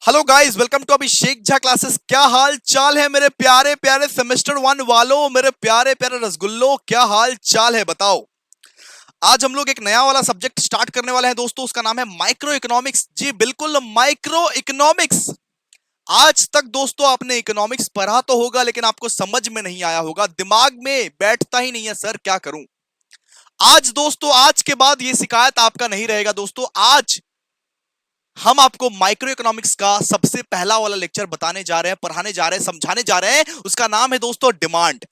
Hello guys, welcome to Abhishek Jha classes. क्या हाल चाल है मेरे प्यारे प्यारे सेमेस्टर वन वालों, मेरे प्यारे प्यारे रसगुल्लो, क्या हाल चाल है बताओ। आज हम लोग एक नया वाला सब्जेक्ट स्टार्ट करने वाले हैं दोस्तों। उसका नाम है माइक्रो इकोनॉमिक्स। जी बिल्कुल, माइक्रो इकोनॉमिक्स। आज तक दोस्तों आपने इकोनॉमिक्स पढ़ा तो होगा, लेकिन आपको समझ में नहीं आया होगा, दिमाग में बैठता ही नहीं है। सर क्या करूं। आज दोस्तों, आज के बाद ये शिकायत आपका नहीं रहेगा दोस्तों। आज हम आपको माइक्रो इकोनॉमिक्स का सबसे पहला वाला लेक्चर बताने जा रहे हैं, पढ़ाने जा रहे हैं, समझाने जा रहे हैं। उसका नाम है दोस्तों डिमांड।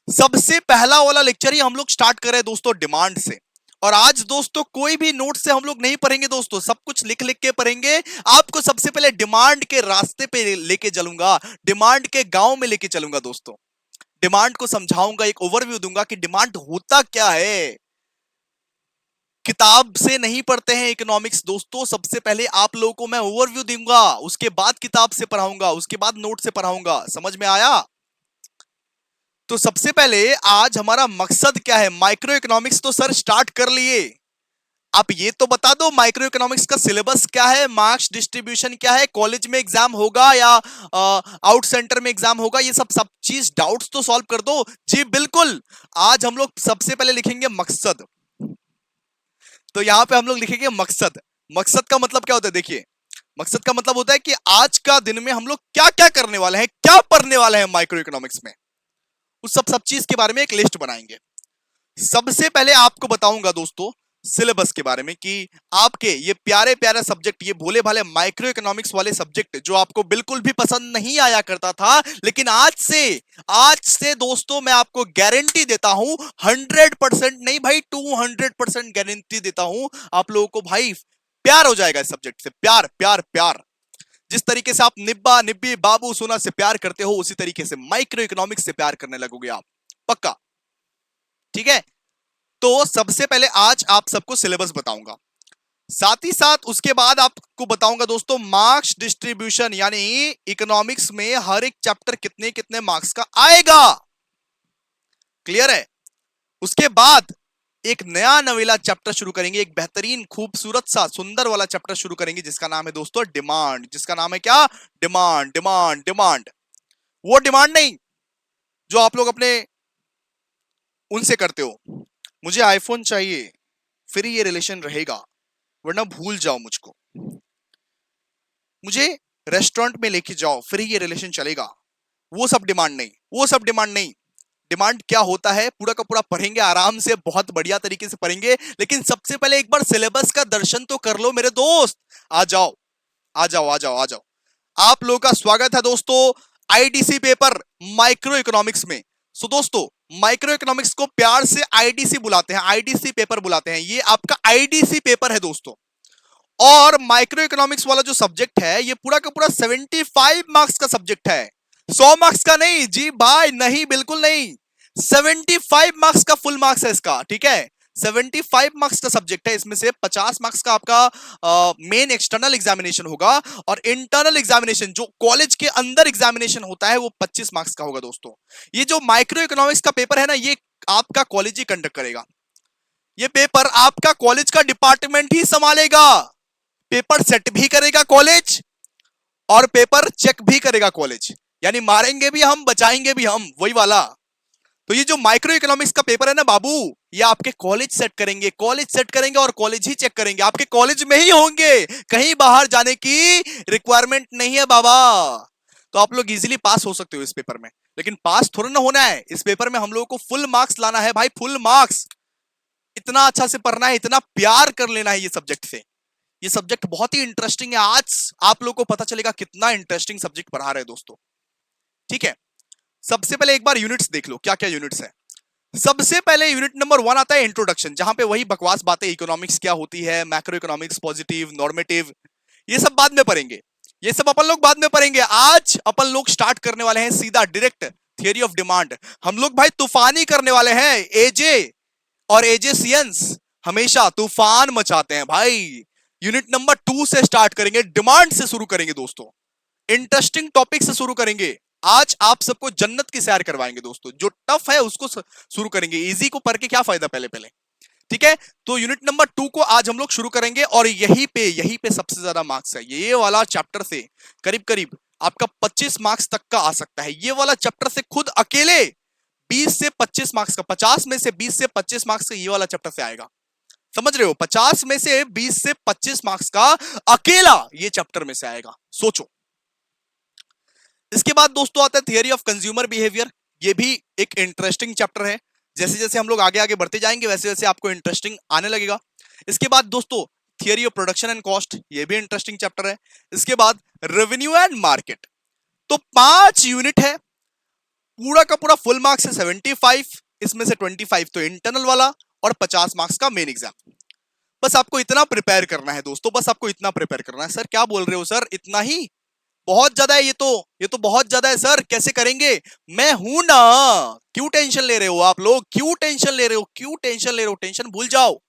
सबसे पहला वाला लेक्चर ही हम लोग स्टार्ट कर रहे हैं दोस्तों डिमांड से। और आज दोस्तों कोई भी नोट से हम लोग नहीं पढ़ेंगे दोस्तों, सब कुछ लिख लिख के पढ़ेंगे। आपको सबसे पहले डिमांड के रास्ते पे लेके चलूंगा, डिमांड के गांव में लेके चलूंगा दोस्तों। डिमांड को समझाऊंगा, एक ओवरव्यू दूंगा कि डिमांड होता क्या है। किताब से नहीं पढ़ते हैं इकोनॉमिक्स दोस्तों। सबसे पहले आप लोगों को मैं ओवरव्यू दूंगा, उसके बाद किताब से पढ़ाऊंगा, उसके बाद नोट से पढ़ाऊंगा। समझ में आया। तो सबसे पहले आज हमारा मकसद क्या है। माइक्रो इकोनॉमिक्स तो सर स्टार्ट कर लिए, आप ये तो बता दो माइक्रो इकोनॉमिक्स का सिलेबस क्या है, मार्क्स डिस्ट्रीब्यूशन क्या है, कॉलेज में एग्जाम होगा या आउट सेंटर में एग्जाम होगा, ये सब सब चीज डाउट्स तो सॉल्व कर दो। जी बिल्कुल। आज हम लोग सबसे पहले लिखेंगे मकसद। तो यहां पे हम लोग लिखेंगे मकसद। मकसद का मतलब क्या होता है, देखिए मकसद का मतलब होता है कि आज का दिन में हम लोग क्या क्या करने वाले हैं, क्या पढ़ने वाले हैं माइक्रो इकोनॉमिक्स में। उस सब सब चीज के बारे में एक लिस्ट बनाएंगे। सबसे पहले आपको बताऊंगा दोस्तों सिलेबस के बारे में, कि आपके ये प्यारे प्यारे सब्जेक्ट, ये भोले भाले माइक्रो इकोनॉमिक्स वाले सब्जेक्ट जो आपको बिल्कुल भी पसंद नहीं आया करता था, लेकिन आज से दोस्तों मैं आपको गारंटी देता हूं, 100% नहीं भाई 200% गारंटी देता हूं आप लोगों को भाई प्यार हो जाएगा इस सब्जेक्ट से। प्यार प्यार प्यार। जिस तरीके से आप निब्बा निब्बी बाबू सोना से प्यार करते हो, उसी तरीके से माइक्रो इकोनॉमिक्स से प्यार करने लगोगे आप, पक्का। ठीक है। तो सबसे पहले आज आप सबको सिलेबस बताऊंगा, साथ ही साथ उसके बाद आपको बताऊंगा दोस्तों मार्क्स डिस्ट्रीब्यूशन, यानी इकोनॉमिक्स में हर एक चैप्टर कितने कितने मार्क्स का आएगा। क्लियर है। उसके बाद एक नया नवेला चैप्टर शुरू करेंगे, एक बेहतरीन खूबसूरत सा सुंदर वाला चैप्टर शुरू करेंगे, जिसका नाम है दोस्तों डिमांड। जिसका नाम है क्या, डिमांड डिमांड डिमांड। वो डिमांड नहीं जो आप लोग अपने उनसे करते हो, मुझे आईफोन चाहिए फिर ये रिलेशन रहेगा, वरना भूल जाओ मुझको। मुझे रेस्टोरेंट में लेके जाओ फिर ही ये रिलेशन चलेगा। वो सब डिमांड नहीं, वो सब डिमांड नहीं। डिमांड क्या होता है पूरा का पूरा पढ़ेंगे, आराम से बहुत बढ़िया तरीके से पढ़ेंगे। लेकिन सबसे पहले एक बार सिलेबस का दर्शन तो कर लो मेरे दोस्त। आ जाओ आ जाओ आ जाओ आ जाओ। आप लोगों का स्वागत है दोस्तों आईडीसी पेपर माइक्रो इकोनॉमिक्स में। सो दोस्तों माइक्रो इकोनॉमिक्स को प्यार से आईडीसी बुलाते हैं, आईडीसी पेपर बुलाते हैं। ये आपका आईडीसी पेपर है दोस्तों। और माइक्रो इकोनॉमिक्स वाला जो सब्जेक्ट है, ये पूरा का पूरा 75 मार्क्स का सब्जेक्ट है, 100 मार्क्स का नहीं जी भाई, नहीं बिल्कुल नहीं। 75 मार्क्स का फुल मार्क्स है इसका, ठीक है। 75 मार्क्स का सब्जेक्ट है, इसमें से 50 मार्क्स का आपका मेन एक्सटर्नल एग्जामिनेशन होगा, और इंटरनल एग्जामिनेशन जो कॉलेज के अंदर एग्जामिनेशन होता है वो 25 मार्क्स का होगा दोस्तों। ये जो माइक्रो इकोनॉमिक्स का पेपर है ना, ये आपका कॉलेज ही कंडक्ट करेगा। ये पेपर आपका कॉलेज का डिपार्टमेंट ही संभालेगा। पेपर सेट भी करेगा कॉलेज और पेपर चेक भी करेगा कॉलेज, यानी मारेंगे भी हम बचाएंगे भी हम, वही वाला। तो ये जो माइक्रो इकोनॉमिक्स का पेपर है ना बाबू, ये आपके कॉलेज सेट करेंगे, कॉलेज सेट करेंगे और कॉलेज ही चेक करेंगे। आपके कॉलेज में ही होंगे, कहीं बाहर जाने की रिक्वायरमेंट नहीं है बाबा। तो आप लोग इजीली पास हो सकते हो इस पेपर में, लेकिन पास थोड़ा ना होना है। इस पेपर में हम लोगों को फुल मार्क्स लाना है भाई, फुल मार्क्स। इतना अच्छा से पढ़ना है, इतना प्यार कर लेना है ये सब्जेक्ट से। ये सब्जेक्ट बहुत ही इंटरेस्टिंग है। आज आप लोगों को पता चलेगा कितना इंटरेस्टिंग सब्जेक्ट पढ़ा रहे हैं दोस्तों। ठीक है। सबसे पहले एक बार यूनिट्स देख लो, क्या क्या यूनिट्स है। सबसे पहले यूनिट नंबर 1 आता है इंट्रोडक्शन, जहां पे वही बकवास बातें, इकोनॉमिक्स क्या होती है, मैक्रो इकोनॉमिक्स, पॉजिटिव, नॉर्मेटिव, ये सब बाद में पढ़ेंगे। ये सब अपन लोग बाद में पढ़ेंगे। आज अपन लोग स्टार्ट करने वाले हैं सीधा डायरेक्ट थियरी ऑफ डिमांड। हम लोग भाई तूफानी करने वाले हैं। एजे और एजेसियंस हमेशा तूफान मचाते हैं भाई। यूनिट नंबर 2 से स्टार्ट करेंगे, डिमांड से शुरू करेंगे दोस्तों, इंटरेस्टिंग टॉपिक से शुरू करेंगे। आज आप सबको जन्नत की सैर करवाएंगे दोस्तों। जो टफ है उसको शुरू करेंगे, इजी को पढ़ के क्या फायदा पहले पहले। ठीक है, तो यूनिट नंबर 2 को आज हम लोग शुरू करेंगे और यहीं पे सबसे ज्यादा मार्क्स है। ये वाला चैप्टर से करीब करीब आपका 25 मार्क्स तक का आ सकता है। ये वाला चैप्टर से खुद अकेले 20 से 25 मार्क्स का, 50 में से 20 से 25 मार्क्स का ये वाला चैप्टर से आएगा। समझ रहे हो, 50 में से 20 से 25 मार्क्स का अकेला ये चैप्टर में से आएगा, सोचो। इसके बाद दोस्तों आता है थियरी ऑफ कंज्यूमर बिहेवियर। ये भी एक इंटरेस्टिंग चैप्टर है। जैसे जैसे हम लोग आगे आगे बढ़ते जाएंगे वैसे वैसे आपको इंटरेस्टिंग आने लगेगा। इसके बाद दोस्तों theory of production and cost, ये भी इंटरेस्टिंग चैप्टर है। इसके बाद रेवेन्यू एंड मार्केट। तो 5 यूनिट है, पूरा का पूरा फुल मार्क्स है 75, इसमें से 25 तो इंटरनल वाला और 50 मार्क्स का मेन एग्जाम। बस आपको इतना प्रिपेयर करना है दोस्तों, बस आपको इतना प्रिपेयर करना है। सर क्या बोल रहे हो सर, इतना ही? बहुत ज्यादा है ये तो बहुत ज्यादा है सर, कैसे करेंगे? मैं हूं ना। क्यों टेंशन ले रहे हो आप लोग, क्यों टेंशन ले रहे हो, क्यों टेंशन ले रहे हो? टेंशन भूल जाओ,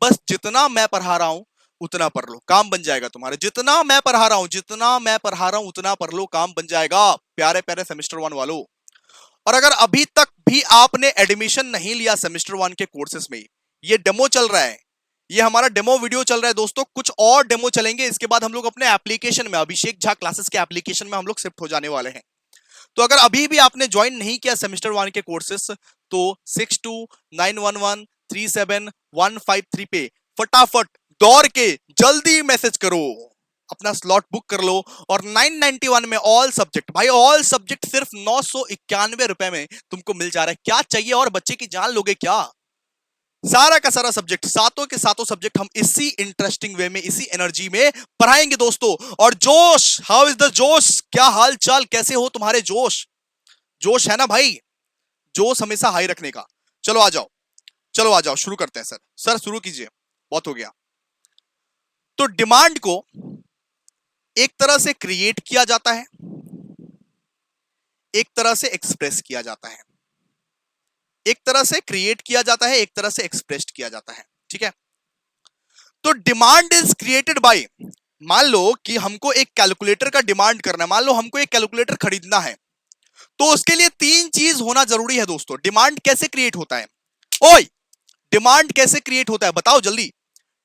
बस जितना मैं पढ़ा रहा हूं उतना पढ़ लो, काम बन जाएगा तुम्हारे। जितना मैं पढ़ा रहा हूं, जितना मैं पढ़ा रहा हूं उतना पढ़ लो, काम बन जाएगा प्यारे प्यारे सेमेस्टर 1 वालों। और अगर अभी तक भी आपने एडमिशन नहीं लिया सेमेस्टर 1 के कोर्सेज में, ये डेमो चल रहा है, ये हमारा डेमो वीडियो चल रहा है दोस्तों। कुछ और डेमो चलेंगे, इसके बाद हम लोग अपने एप्लीकेशन में, अभिषेक झा क्लासेस के एप्लीकेशन में हम लोग शिफ्ट हो जाने वाले हैं। तो अगर अभी भी आपने ज्वाइन नहीं किया सेमेस्टर 1 के कोर्सेस, तो 6291137153 पे फटाफट दौड़ के जल्दी मैसेज करो, अपना स्लॉट बुक कर लो। और 991 में ऑल सब्जेक्ट, भाई ऑल सब्जेक्ट सिर्फ 991 रुपए में तुमको मिल जा रहा है। क्या चाहिए और, बच्चे की जान लोगे क्या? सारा का सारा सब्जेक्ट, सातों के सातों सब्जेक्ट हम इसी इंटरेस्टिंग वे में, इसी एनर्जी में पढ़ाएंगे दोस्तों। और जोश, हाउ इज द जोश, क्या हाल चाल, कैसे हो तुम्हारे? जोश, जोश है ना भाई, जोश हमेशा हाई रखने का। चलो आ जाओ, चलो आ जाओ, शुरू करते हैं। सर सर शुरू कीजिए, बहुत हो गया। तो डिमांड को एक तरह से क्रिएट किया जाता है, एक तरह से एक्सप्रेस किया जाता है। एक तरह से क्रिएट किया जाता है, एक तरह से एक्सप्रेस किया जाता है, ठीक है। तो डिमांड इज क्रिएटेड बाय, मान लो कि हमको एक कैलकुलेटर का डिमांड करना है, मान लो हमको एक कैलकुलेटर खरीदना है, तो उसके लिए 3 चीज होना जरूरी है दोस्तों। डिमांड कैसे क्रिएट होता है? ओए, डिमांड कैसे क्रिएट होता है बताओ जल्दी।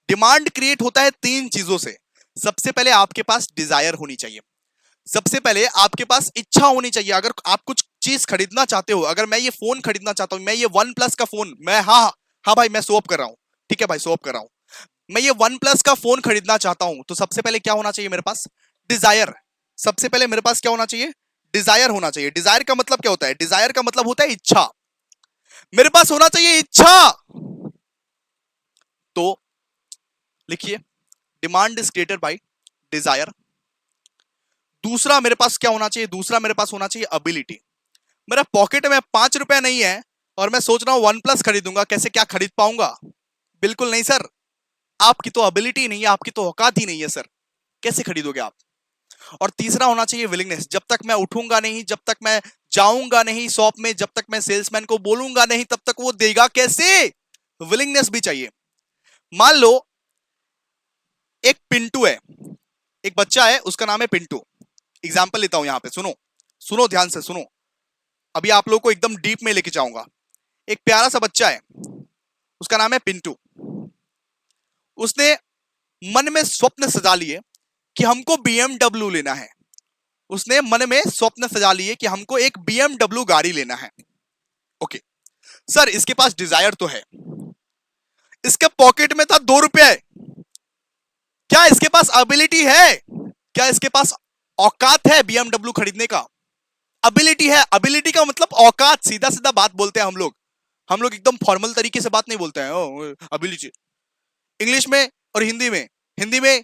डिमांड क्रिएट होता है 3 चीजों से। सबसे पहले आपके पास डिजायर होनी चाहिए, सबसे पहले आपके पास इच्छा होनी चाहिए। अगर आप कुछ चीज खरीदना चाहते हो, अगर मैं ये फोन खरीदना चाहता हूं, मैं ये वन प्लस का फोन, मैं हाँ हाँ भाई मैं सोअप कर रहा हूं, ठीक है भाई सोअप कर रहा हूं, मैं ये वन प्लस का फोन खरीदना चाहता हूं, तो सबसे पहले क्या होना चाहिए मेरे पास? डिजायर। सबसे पहले मेरे पास क्या होना चाहिए? डिजायर होना चाहिए। डिजायर का मतलब क्या होता है? डिजायर का मतलब होता है इच्छा। मेरे पास होना चाहिए इच्छा। तो लिखिए, demand is created by Dzire. दूसरा मेरे पास क्या होना चाहिए? दूसरा मेरे पास होना चाहिए एबिलिटी। मेरा पॉकेट में 5 रुपए नहीं है और मैं सोच रहा हूं वन प्लस खरीदूंगा, कैसे क्या खरीद पाऊंगा? बिल्कुल नहीं सर, आपकी तो एबिलिटी नहीं है, आपकी तो औकात ही नहीं है सर, कैसे खरीदोगे आप? और तीसरा होना चाहिए विलिंगनेस। जब तक मैं उठूंगा नहीं, जब तक मैं जाऊंगा नहीं शॉप में, जब तक मैं सेल्समैन को बोलूंगा नहीं, तब तक वो देगा कैसे? विलिंगनेस भी चाहिए। मान लो एक पिंटू है, एक बच्चा है, उसका नाम है पिंटू। एग्जाम्पल लेता हूं यहां पे, सुनो सुनो ध्यान से सुनो, अभी आप लोग को एकदम डीप में लेके जाऊंगा। एक प्यारा सा बच्चा है, उसका नाम है पिंटू। उसने मन में स्वप्न सजा लिए कि हमको बीएमडब्ल्यू लेना है। उसने मन में स्वप्न सजा लिए कि हमको एक बीएमडब्ल्यू गाड़ी लेना है। ओके सर, इसके पास डिजायर तो है, इसके पॉकेट में था 2 रुपए, क्या इसके पास एबिलिटी है? क्या इसके पास औकात है बीएमडब्ल्यू खरीदने का? एबिलिटी है। एबिलिटी का मतलब औकात, सीधा सीधा बात बोलते हैं हम लोग एकदम फॉर्मल तरीके से बात नहीं बोलते हैं। एबिलिटी इंग्लिश में और हिंदी में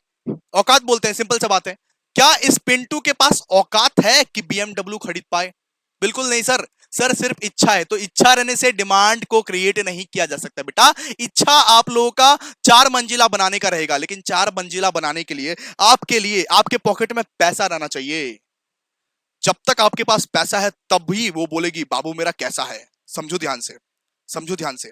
औकात बोलते हैं, सिंपल सा बात है। क्या इस पिंटू के पास औकात है कि बीएमडब्ल्यू खरीद पाए? बिल्कुल नहीं सर। सर सिर्फ इच्छा है, तो इच्छा रहने से डिमांड को क्रिएट नहीं किया जा सकता बेटा। इच्छा आप लोगों का 4 मंजिला बनाने का रहेगा, लेकिन 4 मंजिला बनाने के लिए आपके पॉकेट में पैसा रहना चाहिए। जब तक आपके पास पैसा है तभी वो बोलेगी बाबू मेरा कैसा है। समझो ध्यान से, समझो ध्यान से।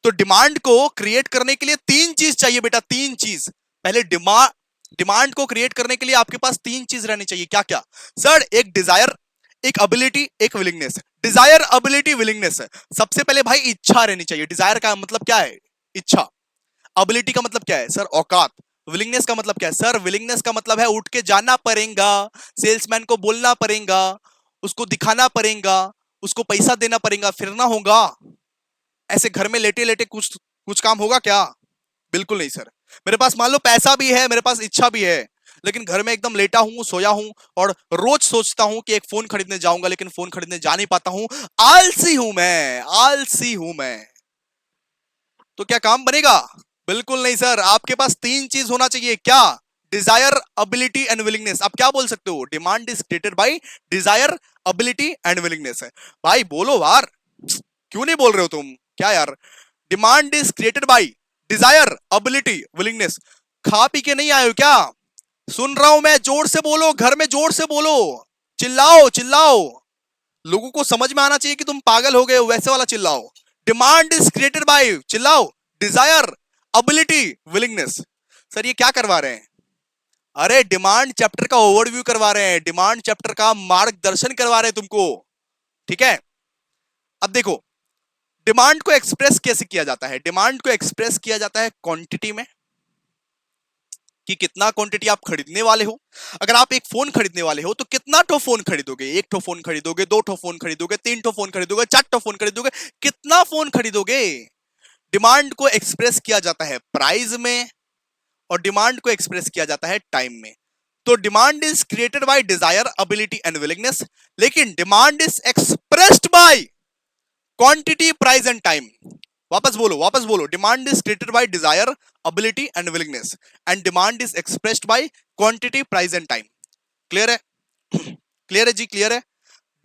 तो डिमांड को क्रिएट करने के लिए 3 चीज चाहिए बेटा, 3 चीज। पहले डिमांड को क्रिएट करने के लिए आपके पास 3 चीज रहनी चाहिए। क्या क्या सर? एक डिजायर, एक एबिलिटी, एक विलिंगनेस। Dzire, ability, willingness. सबसे पहले भाई इच्छा रहनी चाहिए। डिजायर का मतलब क्या है? इच्छा। अबिलिटी का मतलब क्या है सर? औकात। विलिंगनेस का मतलब क्या है सर? विलिंगनेस का मतलब है उठ के जाना पड़ेगा, सेल्समैन को बोलना पड़ेगा, उसको दिखाना पड़ेगा, उसको पैसा देना पड़ेगा, फिरना होगा। ऐसे घर में लेटे लेटे कुछ कुछ काम होगा क्या? बिल्कुल नहीं सर। मेरे पास मान लो पैसा भी है, मेरे पास इच्छा भी है, लेकिन घर में एकदम लेटा हूं, सोया हूं, और रोज सोचता हूं कि एक फोन खरीदने जाऊंगा, लेकिन फोन खरीदने जा नहीं पाता हूं। आलसी हूं मैं, आलसी हूं मैं। तो क्या काम बनेगा? बिल्कुल नहीं सर। आपके पास तीन चीज होना चाहिए। क्या? Desire, ability and willingness. आप क्या बोल सकते हो? Demand is created by desire, ability and willingness है। भाई बोलो यार, क्यों नहीं बोल रहे हो तुम? क्या यार? Demand is created by desire, ability, willingness. खा पी के नहीं आए हो क्या? सुन रहा हूं मैं, जोर से बोलो, घर में जोर से बोलो, चिल्लाओ चिल्लाओ। लोगों को समझ में आना चाहिए कि तुम पागल हो गए हो, वैसे वाला चिल्लाओ। डिमांड इज क्रिएटेड बाय, चिल्लाओ, डिजायर, अबिलिटी, विलिंगनेस। सर ये क्या करवा रहे हैं? अरे डिमांड चैप्टर का ओवरव्यू करवा रहे हैं, डिमांड चैप्टर का मार्गदर्शन करवा रहे हैं तुमको। ठीक है? अब देखो, डिमांड को एक्सप्रेस कैसे किया जाता है? डिमांड को एक्सप्रेस किया जाता है क्वांटिटी में, कि कितना क्वांटिटी आप खरीदने वाले हो। अगर आप एक फोन खरीदने वाले हो तो कितना ठो फोन खरीदोगे? एक ठो फोन खरीदोगे, दो ठो फोन खरीदोगे, तीन ठो फोन खरीदोगे, चार ठो फोन खरीदोगे, कितना फोन खरीदोगे? डिमांड को एक्सप्रेस किया जाता है प्राइस में, और डिमांड को एक्सप्रेस किया जाता है टाइम में। तो demand is created by desire, ability and willingness, लेकिन demand is expressed by quantity, price and time. वापस बोलो, वापस बोलो। Demand is created by desire, ability and willingness, and demand is expressed by quantity, price and time. Clear है? Clear है जी, clear है।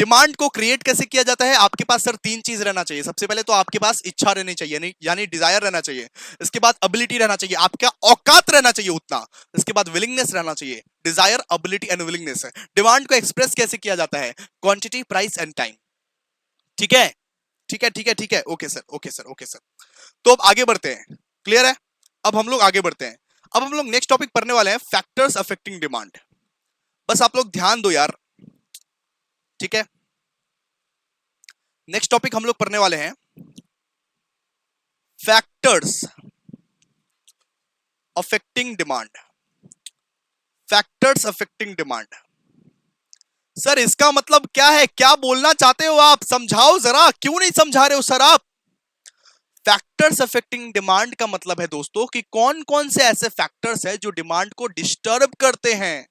Demand को क्रिएट कैसे किया जाता है? आपके पास सर तीन चीज रहना चाहिए। सबसे पहले तो आपके पास इच्छा रहनी चाहिए, यानी डिजायर रहना चाहिए। इसके बाद अबिलिटी रहना चाहिए, आपका औकात रहना चाहिए उतना। इसके बाद विलिंगनेस रहना चाहिए, desire, ability and willingness. Demand को एक्सप्रेस कैसे किया जाता है? Quantity, price and time. ठीक है, ठीक है, ठीक है, ठीक है। Okay sir, okay sir, okay sir. तो अब आगे बढ़ते हैं। क्लियर है? अब हम लोग आगे बढ़ते हैं। अब हम लोग नेक्स्ट टॉपिक पढ़ने वाले हैं, फैक्टर्स अफेक्टिंग डिमांड। बस आप लोग ध्यान दो यार। ठीक है? नेक्स्ट टॉपिक हम लोग पढ़ने वाले हैं, factors affecting demand. Factors affecting demand. Sir इसका मतलब क्या है? क्या बोलना चाहते हो आप? समझाओ जरा, क्यों नहीं समझा रहे हो सर आप? फैक्टर्स अफेक्टिंग डिमांड का मतलब है दोस्तों कि कौन कौन से ऐसे फैक्टर्स हैं जो डिमांड को डिस्टर्ब करते हैं,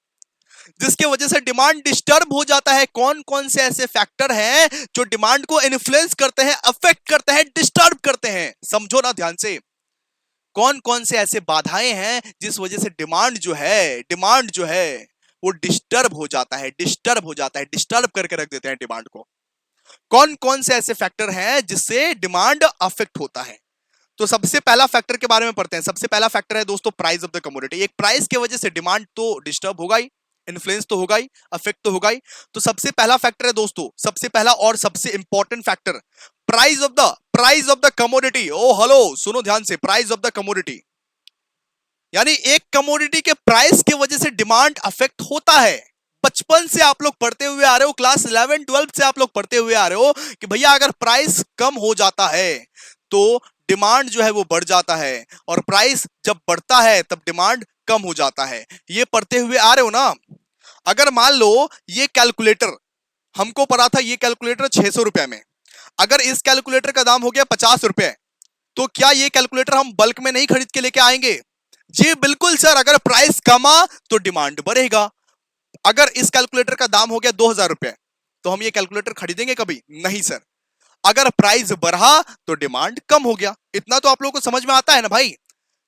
जिसके वजह से डिमांड डिस्टर्ब हो जाता है। कौन कौन से ऐसे फैक्टर हैं जो डिमांड को इन्फ्लुएंस करते हैं, अफेक्ट करते हैं, डिस्टर्ब करते हैं? समझो ना ध्यान से। कौन कौन से ऐसे बाधाएं हैं जिस वजह से डिमांड जो है वो डिस्टर्ब हो जाता है, डिस्टर्ब हो जाता है, डिस्टर्ब करके रख देते हैं डिमांड को। कौन कौन से ऐसे फैक्टर हैं जिससे डिमांड अफेक्ट होता है? तो सबसे पहला फैक्टर के बारे में पढ़ते हैं। सबसे पहला फैक्टर है दोस्तों प्राइस ऑफ द कमोडिटी। एक प्राइस की वजह से डिमांड तो डिस्टर्ब होगा ही, इन्फ्लुएंस तो होगा ही, अफेक्ट तो होगा ही। तो सबसे पहला फैक्टर है दोस्तों, सबसे पहला और सबसे important factor, price of the commodity. Oh hello, सुनो ध्यान से, प्राइस ऑफ द कमोडिटी। यानी एक कमोडिटी के प्राइस की वजह से डिमांड अफेक्ट होता है। बचपन से आप लोग पढ़ते हुए आ रहे हो, क्लास 11 12 से आप लोग पढ़ते हुए आ रहे हो कि भैया अगर प्राइस कम हो जाता है तो डिमांड जो है वो बढ़ जाता है, और प्राइस जब बढ़ता है तब डिमांड कम हो जाता है। ये पढ़ते हुए आ रहे हो ना? अगर मान लो ये कैलकुलेटर हमको पड़ा था, ये कैलकुलेटर 600 रुपए में, अगर इस कैलकुलेटर का दाम हो गया 50 रुपए, तो क्या ये कैलकुलेटर हम बल्क में नहीं खरीद के लेके आएंगे? जी बिल्कुल सर। अगर प्राइस कमा तो डिमांड बढ़ेगा। अगर इस कैलकुलेटर का दाम हो गया 2000 रुपए, तो हम ये कैलकुलेटर खरीदेंगे कभी? नहीं सर। अगर प्राइस बढ़ा तो डिमांड कम हो गया। इतना तो आप लोगों को समझ में आता है ना भाई?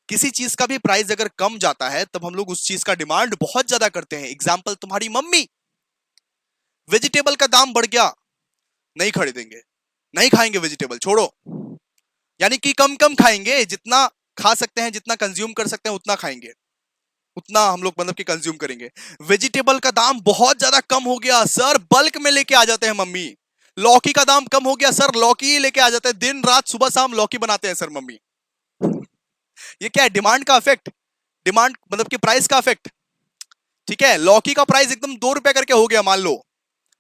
किसी चीज का भी प्राइस अगर कम जाता है तब हम लोग उस चीज का डिमांड बहुत ज्यादा करते हैं। एग्जाम्पल, तुम्हारी मम्मी, वेजिटेबल का दाम बढ़ गया, नहीं खरीदेंगे, नहीं खाएंगे वेजिटेबल, छोड़ो। यानी कि कम कम खाएंगे, जितना खा सकते हैं, जितना कंज्यूम कर सकते हैं उतना खाएंगे, उतना हम लोग मतलब कि कंज्यूम करेंगे। वेजिटेबल का दाम बहुत ज्यादा कम हो गया सर, बल्क में लेके आ जाते हैं मम्मी। लौकी का दाम कम हो गया सर, लौकी लेके आ जाते हैं, दिन रात सुबह शाम लौकी बनाते हैं सर मम्मी। ये क्या है? डिमांड का अफेक्ट, डिमांड मतलब कि प्राइस का अफेक्ट। ठीक है? लौकी का प्राइस एकदम 2 रुपए करके हो गया मान लो,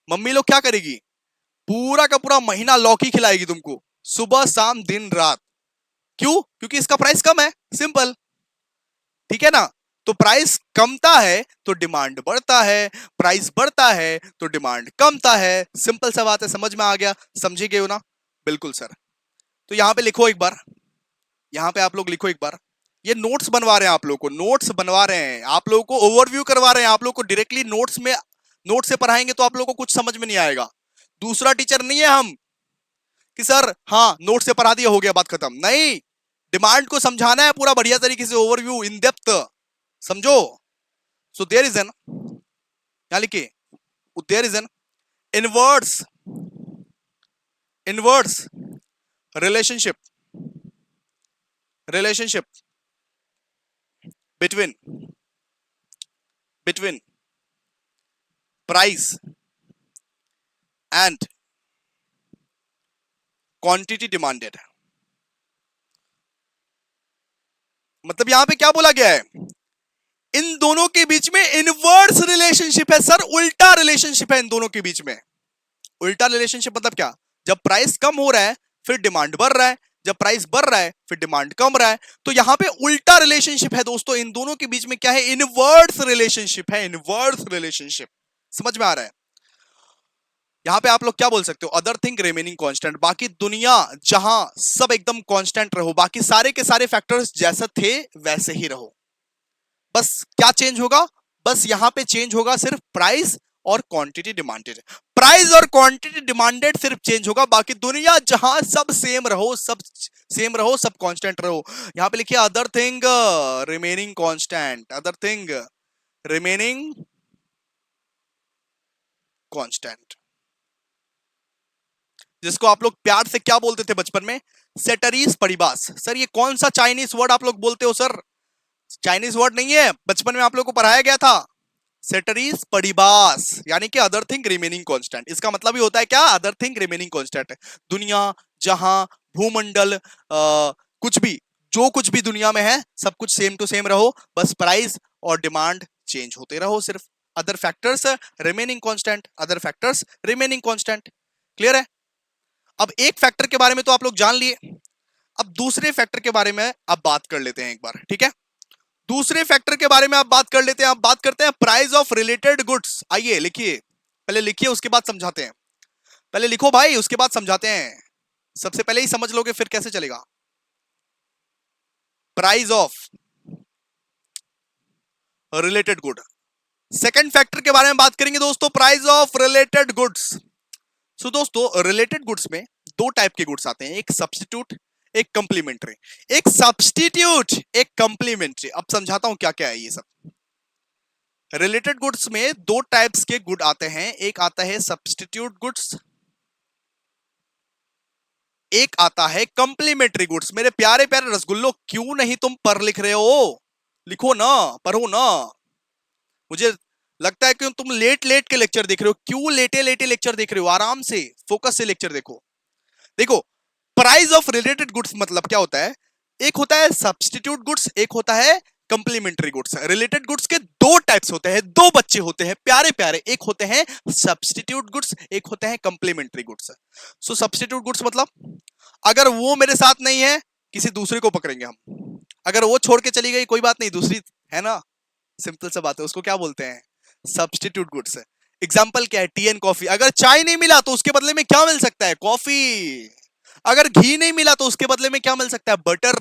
मम्मी लोग क्या करेगी? पूरा का पूरा महीना लौकी खिलाएगी तुमको, सुबह शाम दिन रात। क्यों? क्योंकि इसका प्राइस कम है, सिंपल। ठीक है ना? तो प्राइस कमता है तो डिमांड बढ़ता है, प्राइस बढ़ता है तो डिमांड कमता है। सिंपल सा बात है, समझ में आ गया? समझे गए हो ना? बिल्कुल सर। तो यहां पे लिखो एक बार, यहां पे आप लोग लिखो एक बार। ये नोट्स बनवा रहे हैं आप लोगों को, नोट्स बनवा रहे हैं आप लोगों को, ओवरव्यू करवा रहे हैं आप लोगों को। डायरेक्टली नोट्स में, नोट से पढ़ाएंगे तो आप लोगों को कुछ समझ में नहीं आएगा। दूसरा टीचर नहीं है हम कि सर हाँ नोट से पढ़ा दिया हो गया बात खत्म, नहीं। डिमांड को समझाना है पूरा बढ़िया तरीके से, ओवरव्यू इन डेप्थ, समझो। सो देयर इज एन, यहां लिखिए, there is an inverse, inverse relationship, relationship between, between price and quantity demanded. मतलब यहां पे क्या बोला गया है? इन दोनों के बीच में इनवर्स रिलेशनशिप है सर, उल्टा रिलेशनशिप है इन दोनों के बीच में। उल्टा रिलेशनशिप मतलब क्या? जब प्राइस कम हो रहा है फिर डिमांड बढ़ रहा है, जब प्राइस बढ़ रहा है फिर डिमांड कम रहा है। तो यहां पे उल्टा रिलेशनशिप है दोस्तों, इन दोनों के बीच में क्या है? इनवर्स रिलेशनशिप है, इनवर्स रिलेशनशिप। समझ में आ रहा है? यहां पे आप लोग क्या बोल सकते हो? अदर थिंग रिमेनिंग कांस्टेंट, बाकी दुनिया जहां सब एकदम कांस्टेंट रहो, बाकी सारे के सारे फैक्टर्स जैसे थे वैसे ही रहो। बस क्या चेंज होगा? बस यहां पे चेंज होगा सिर्फ प्राइस और क्वांटिटी डिमांडेड। प्राइस और क्वांटिटी डिमांडेड सिर्फ चेंज होगा, बाकी दुनिया जहां सब सेम रहो, सब सेम रहो, सब कांस्टेंट रहो। यहां पे लिखिए other thing remaining constant, other thing remaining constant, जिसको आप लोग प्यार से क्या बोलते थे बचपन में? सेटरीज परिबास। सर ये कौन सा चाइनीज वर्ड आप लोग बोलते हो सर? चाइनीज वर्ड नहीं है, बचपन में आप लोग को पढ़ाया गया था। सेटरीज परिबास यानी कि अदर थिंग रिमेनिंग कांस्टेंट। इसका मतलब ही होता है क्या? Other thing remaining constant. दुनिया जहां, भूमंडल, कुछ भी, जो कुछ भी दुनिया में है सब कुछ सेम टू सेम रहो, बस प्राइस और डिमांड चेंज होते रहो सिर्फ। Other factors remaining constant, other factors remaining constant. Clear है? अब एक फैक्टर के बारे में तो आप लोग जान लिए, अब दूसरे फैक्टर के बारे में अब बात कर लेते हैं एक बार, ठीक है? दूसरे फैक्टर के बारे में आप बात कर लेते हैं। आप बात करते हैं प्राइस ऑफ रिलेटेड गुड्स। आइए लिखिए, पहले लिखिए उसके बाद समझाते हैं। पहले लिखो भाई, उसके बाद समझाते हैं। सबसे पहले ही समझ लोगे फिर कैसे चलेगा? Price of related good, second factor के बारे में बात करेंगे दोस्तों, प्राइस ऑफ रिलेटेड गुड्स। सो दोस्तों रिलेटेड गुड्स में दो टाइप के गुड्स आते हैं, एक सब्स्टिट्यूट, एक कंप्लीमेंट्री। एक सब्स्टिट्यूट, एक कंप्लीमेंट्री। अब समझाता हूं क्या क्या है ये सब। रिलेटेड गुड्स में दो टाइप्स के गुड आते हैं, एक आता है सब्स्टिट्यूट गुड्स, एक आता है कंप्लीमेंट्री गुड्स। मेरे प्यारे प्यारे रसगुल्लो, क्यों नहीं तुम पढ़ लिख रहे हो? लिखो ना, पढ़ो ना। मुझे लगता है कि तुम लेट लेट के लेक्चर देख रहे हो। क्यों लेटे लेटे लेक्चर देख रहे हो? आराम से फोकस से लेक्चर देखो। देखो, प्राइस ऑफ रिलेटेड गुड्स मतलब क्या होता है? एक होता है सब्स्टिट्यूट गुड्स, एक होता है कंप्लीमेंट्री गुड्स। रिलेटेड गुड्स के दो टाइप्स होते हैं, दो बच्चे होते हैं प्यारे प्यारे, एक होते हैं सब्स्टिट्यूट गुड्स, एक होते हैं कंप्लीमेंट्री गुड्स। सो सब्स्टिट्यूट गुड्स मतलब अगर वो मेरे साथ नहीं है, किसी दूसरे को पकड़ेंगे हम। अगर वो छोड़ के चली गई कोई बात नहीं, दूसरी है ना, सिंपल सा बात है, उसको क्या बोलते हैं? Substitute goods. एग्जाम्पल क्या है? T and coffee. अगर चाय नहीं मिला तो उसके बदले में क्या मिल सकता है? कॉफी। अगर घी नहीं मिला तो उसके बदले में क्या मिल सकता है? बटर।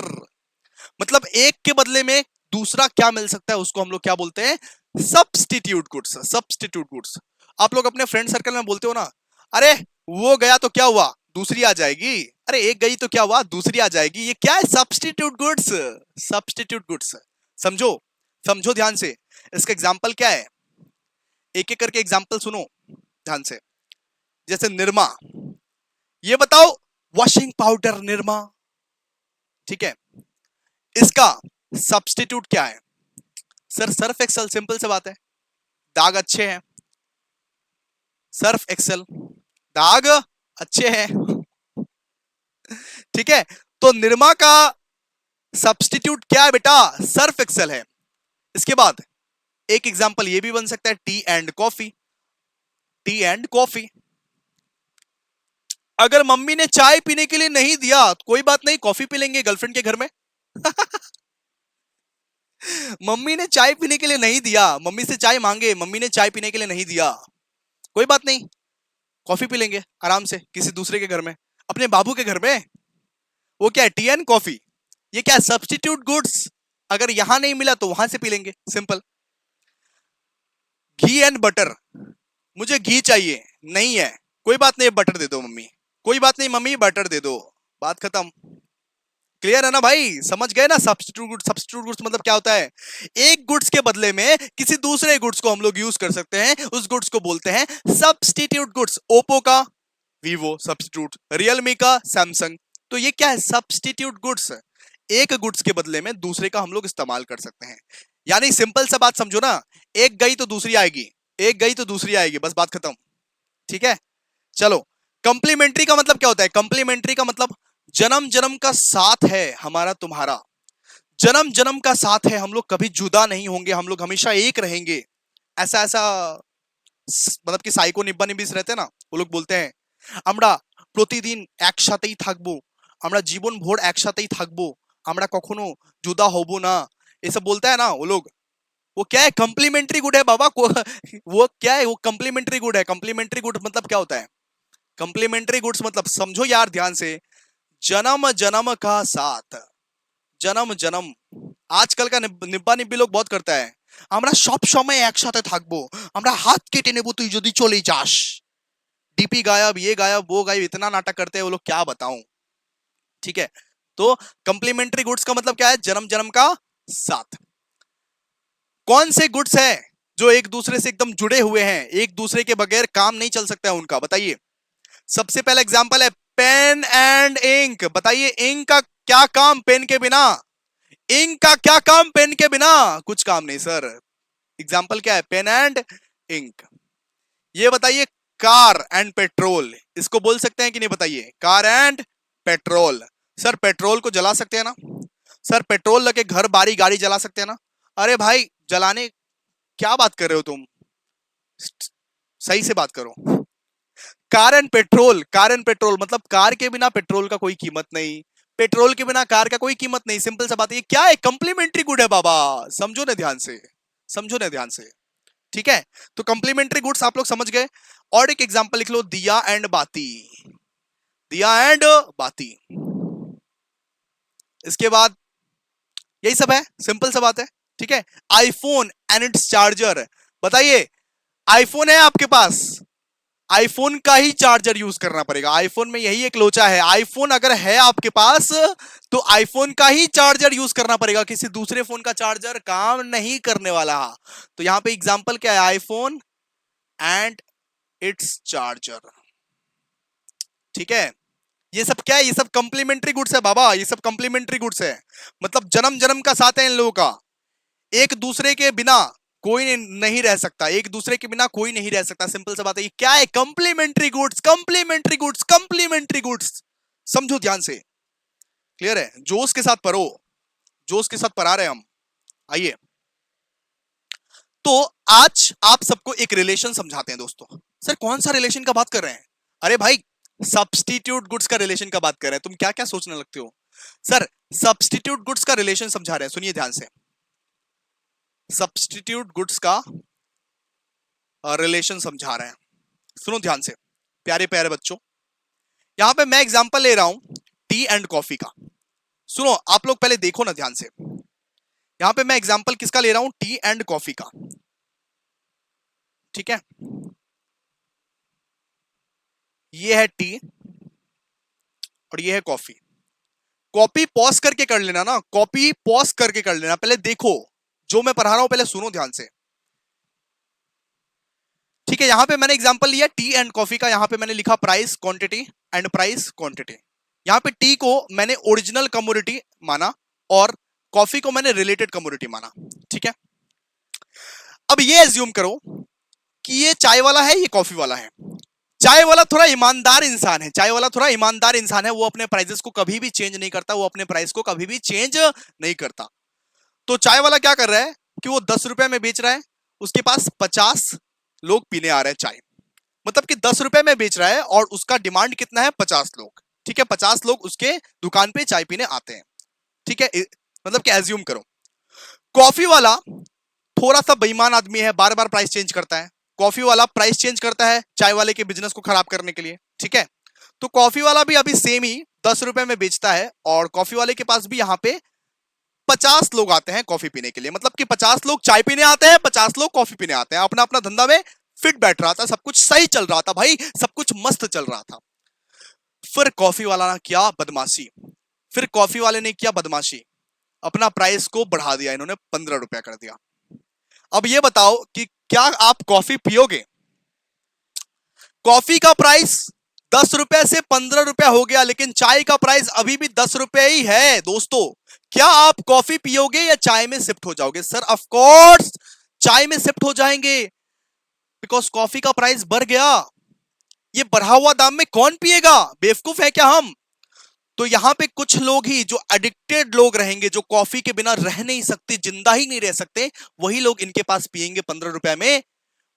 मतलब एक के बदले में दूसरा क्या मिल सकता है, उसको हम लोग क्या बोलते हैं? Substitute goods, substitute goods. आप लोग अपने फ्रेंड सर्कल में बोलते हो ना, अरे वो गया तो क्या हुआ, दूसरी आ जाएगी। अरे एक गई तो क्या हुआ, दूसरी आ जाएगी। ये क्या है? Substitute goods, substitute goods. समझो, समझो ध्यान से। इसका एग्जाम्पल क्या है? एक एक करके एग्जाम्पल सुनो ध्यान से। जैसे निरमा, ये बताओ वॉशिंग पाउडर निरमा, ठीक है, इसका सब्स्टिट्यूट क्या है? Sir surf excel. सिंपल सी बात है, दाग अच्छे हैं, सर्फ एक्सेल, दाग अच्छे हैं, ठीक है। तो निरमा का सब्स्टिट्यूट क्या है बेटा? सर्फ एक्सेल है। इसके बाद एक एग्जांपल ये भी बन सकता है, T and coffee, T and coffee. अगर मम्मी ने चाय पीने के लिए नहीं दिया तो कोई बात नहीं, कॉफी पी लेंगे गर्लफ्रेंड के घर में। मम्मी ने चाय पीने के लिए नहीं दिया, मम्मी से चाय मांगे, मम्मी ने चाय पीने के लिए नहीं दिया, कोई बात नहीं, कॉफी पी लेंगे आराम से किसी दूसरे के घर में, अपने बाबू के घर में। वो क्या है, टी एंड कॉफी। ये क्या है, सब्स्टिट्यूट गुड्स। अगर यहां नहीं मिला तो वहां से पी लेंगे, सिंपल। घी एंड बटर, मुझे घी चाहिए, नहीं है, कोई बात नहीं, बटर दे दो मम्मी, कोई बात नहीं मम्मी बटर दे दो, बात खत्म। क्लियर है ना भाई, समझ गए ना। सब्स्टिट्यूट गुड्स, सब्स्टिट्यूट गुड्स मतलब क्या होता है, एक गुड्स के बदले में किसी दूसरे गुड्स को हम लोग यूज कर सकते हैं, उस गुड्स को बोलते हैं सब्स्टिट्यूट गुड्स। ओप्पो का वीवो सब्स्टिट्यूट, रियलमी का सैमसंग। तो ये क्या है, सब्स्टिट्यूट गुड्स। एक गुड्स के बदले में दूसरे का हम लोग इस्तेमाल कर सकते हैं। यानी सिंपल सा बात समझो ना, एक गई तो दूसरी आएगी, एक गई तो दूसरी आएगी, बस बात खत्म। ठीक है, चलो। कंप्लीमेंट्री का मतलब क्या होता है, कंप्लीमेंट्री का मतलब जन्म जन्म का साथ है हमारा तुम्हारा, जन्म जन्म का साथ है, हम लोग कभी जुदा नहीं होंगे, हम लोग हमेशा एक रहेंगे। ऐसा ऐसा मतलब कि साइको निब्बा निबिस रहते हैं ना, वो लोग बोलते हैं আমরা প্রতিদিন একসাথেই থাকবো, আমরা জীবন ভোর একসাথেই থাকবো, আমরা কখনো जुदा होबो ना, ये सब बोलता है ना वो लोग। वो क्या है, कंप्लीमेंट्री गुड है बाबा को। वो क्या है, वो कंप्लीमेंट्री गुड है। कंप्लीमेंट्री गुड मतलब क्या होता है, कंप्लीमेंट्री गुड्स मतलब समझो यार ध्यान से, जन्म जन्म का साथ, जन्म जन्म। आजकल का निब्बा निब्बी लोग बहुत करता है, আমরা সব সময় একসাথে থাকবো, আমরা হাত কেটে নেব তুই যদি চলে যাস, डीपी गायब, ये गायब, वो गायब, इतना नाटक करते हैं वो लोग, क्या बताऊं। ठीक है, तो कंप्लीमेंट्री गुड्स का मतलब क्या है, जन्म जन्म का साथ। कौन से गुड्स है जो एक दूसरे से एकदम जुड़े हुए हैं, एक दूसरे के बगैर काम नहीं चल सकता है उनका, बताइए। सबसे पहला एग्जांपल है पेन एंड इंक। बताइए इंक का क्या काम पेन के बिना, इंक का क्या काम पेन के बिना, कुछ काम नहीं सर। एग्जांपल क्या है, पेन एंड इंक। ये बताइए कार एंड पेट्रोल, इसको बोल सकते हैं कि नहीं, बताइए। Car and petrol, sir petrol को जला सकते हैं ना, सर पेट्रोल लगे घर बारी गाड़ी जला सकते हैं ना। अरे भाई जलाने, क्या बात कर रहे हो तुम, सही से बात करो। Car and petrol, car and petrol मतलब कार के बिना पेट्रोल का कोई कीमत नहीं, पेट्रोल के बिना कार का कोई कीमत नहीं, सिंपल सा बात है। ये क्या है, कंप्लीमेंट्री गुड है बाबा, समझो ना ध्यान से, समझो ना ध्यान से। ठीक है, तो कंप्लीमेंट्री गुड्स आप लोग समझ गए। और एक एग्जांपल लिख लो, दिया एंड बाती, दिया एंड बाती। इसके बाद यही सब है, सिंपल सा बात है। ठीक है, आईफोन एंड इट्स चार्जर। बताइए आईफोन है आपके पास, आईफोन का ही चार्जर यूज करना पड़ेगा, आईफोन में यही एक लोचा है। आईफोन अगर है आपके पास तो आईफोन का ही चार्जर यूज करना पड़ेगा, किसी दूसरे फोन का चार्जर काम नहीं करने वाला। तो यहां पे एग्जांपल क्या है, आईफोन एंड इट्स चार्जर। ठीक है, ये सब क्या है, ये सब कंप्लीमेंट्री गुड्स है बाबा, ये सब कंप्लीमेंट्री गुड्स है। मतलब जन्म जन्म का साथ है इन लोगों का, एक दूसरे के बिना कोई नहीं रह सकता, एक दूसरे के बिना कोई नहीं रह सकता, सिंपल सा बात है। ये क्या है, complementary goods, complementary goods, complementary goods. समझो ध्यान से, क्लियर है, जोश के साथ पढ़ो, जोश के साथ पढ़ा रहे हम। आइए, तो आज आप सबको एक रिलेशन समझाते हैं दोस्तों। सर कौन सा रिलेशन का बात कर रहे हैं, अरे भाई सब्स्टिट्यूट गुड्स का रिलेशन का बात कर रहे हैं, तुम क्या क्या सोचने लगते हो। सर सब्स्टिट्यूट गुड्स का रिलेशन समझा रहे हैं, सुनिए ध्यान से। सब्स्टिट्यूट गुड्स का रिलेशन समझा रहे हैं, सुनो ध्यान से प्यारे प्यारे बच्चों। यहां पे मैं एग्जांपल ले रहा हूं टी एंड कॉफी का। सुनो आप लोग पहले देखो ना ध्यान से, यहां पे मैं एग्जांपल किसका ले रहा हूं, टी एंड कॉफी का। ठीक है, ये है टी और ये है कॉफी। कॉपी पॉज करके कर लेना ना, कॉपी पॉज करके कर लेना, पहले देखो जो मैं पढ़ा रहा हूं, पहले सुनो ध्यान से। ठीक है, यहां पे मैंने एग्जांपल लिया टी एंड कॉफी का, यहां पे मैंने लिखा price quantity and price quantity. यहां पे टी को मैंने ओरिजिनल कमोडिटी माना और कॉफी को मैंने रिलेटेड कमोडिटी माना। ठीक है, अब ये एज्यूम करो कि ये चाय वाला है, ये कॉफी वाला है। चाय वाला थोड़ा ईमानदार इंसान है, चाय वाला थोड़ा ईमानदार इंसान है, वो अपने प्राइसेस को कभी भी चेंज नहीं करता, वो अपने प्राइस को कभी भी चेंज नहीं करता। तो चाय वाला क्या कर रहा है कि वो 10 रुपए में बेच रहा है, उसके पास 50 लोग पीने आ रहे हैं चाय, मतलब कि 10 रुपए में बेच रहा है और उसका डिमांड कितना है, 50 लोग। ठीक है, 50 लोग उसके दुकान पे चाय पीने आते हैं। ठीक है, मतलब कि एज्यूम करो कॉफी वाला थोड़ा सा बेईमान आदमी है, बार बार प्राइस चेंज करता है। कॉफी वाला प्राइस चेंज करता है चाय वाले के बिजनेस को खराब करने के लिए। ठीक है, तो कॉफी वाला भी अभी सेम ही 10 रुपए में बेचता है और कॉफी वाले के पास भी यहां पे 50 लोग आते हैं कॉफी पीने के लिए। मतलब कि 50 लोग चाय पीने आते हैं, 50 लोग कॉफी पीने आते हैं। अपना अपना धंधा में फिट बैठ रहा था, सब कुछ सही चल रहा था भाई, सब कुछ मस्त चल रहा था। फिर कॉफी वाला ने क्या बदमाशी, फिर कॉफी वाले ने क्या बदमाशी, अपना प्राइस को बढ़ा दिया, इन्होंने 15 रुपया कर दिया। अब ये बताओ कि क्या आप कॉफी पियोगे? कॉफी का प्राइस 10 रुपए से 15 रुपया हो गया, लेकिन चाय का प्राइस अभी भी 10 रुपए ही है दोस्तों। क्या आप कॉफी पियोगे या चाय में शिफ्ट हो जाओगे? सर ऑफ कोर्स चाय में शिफ्ट हो जाएंगे, बिकॉज कॉफी का प्राइस बढ़ गया। ये बढ़ा हुआ दाम में कौन पिएगा, बेवकूफ है क्या हम? तो यहां पे कुछ लोग ही जो एडिक्टेड लोग रहेंगे, जो कॉफी के बिना रह नहीं सकते, जिंदा ही नहीं रह सकते, वही लोग इनके पास पिएंगे 15 रुपए में।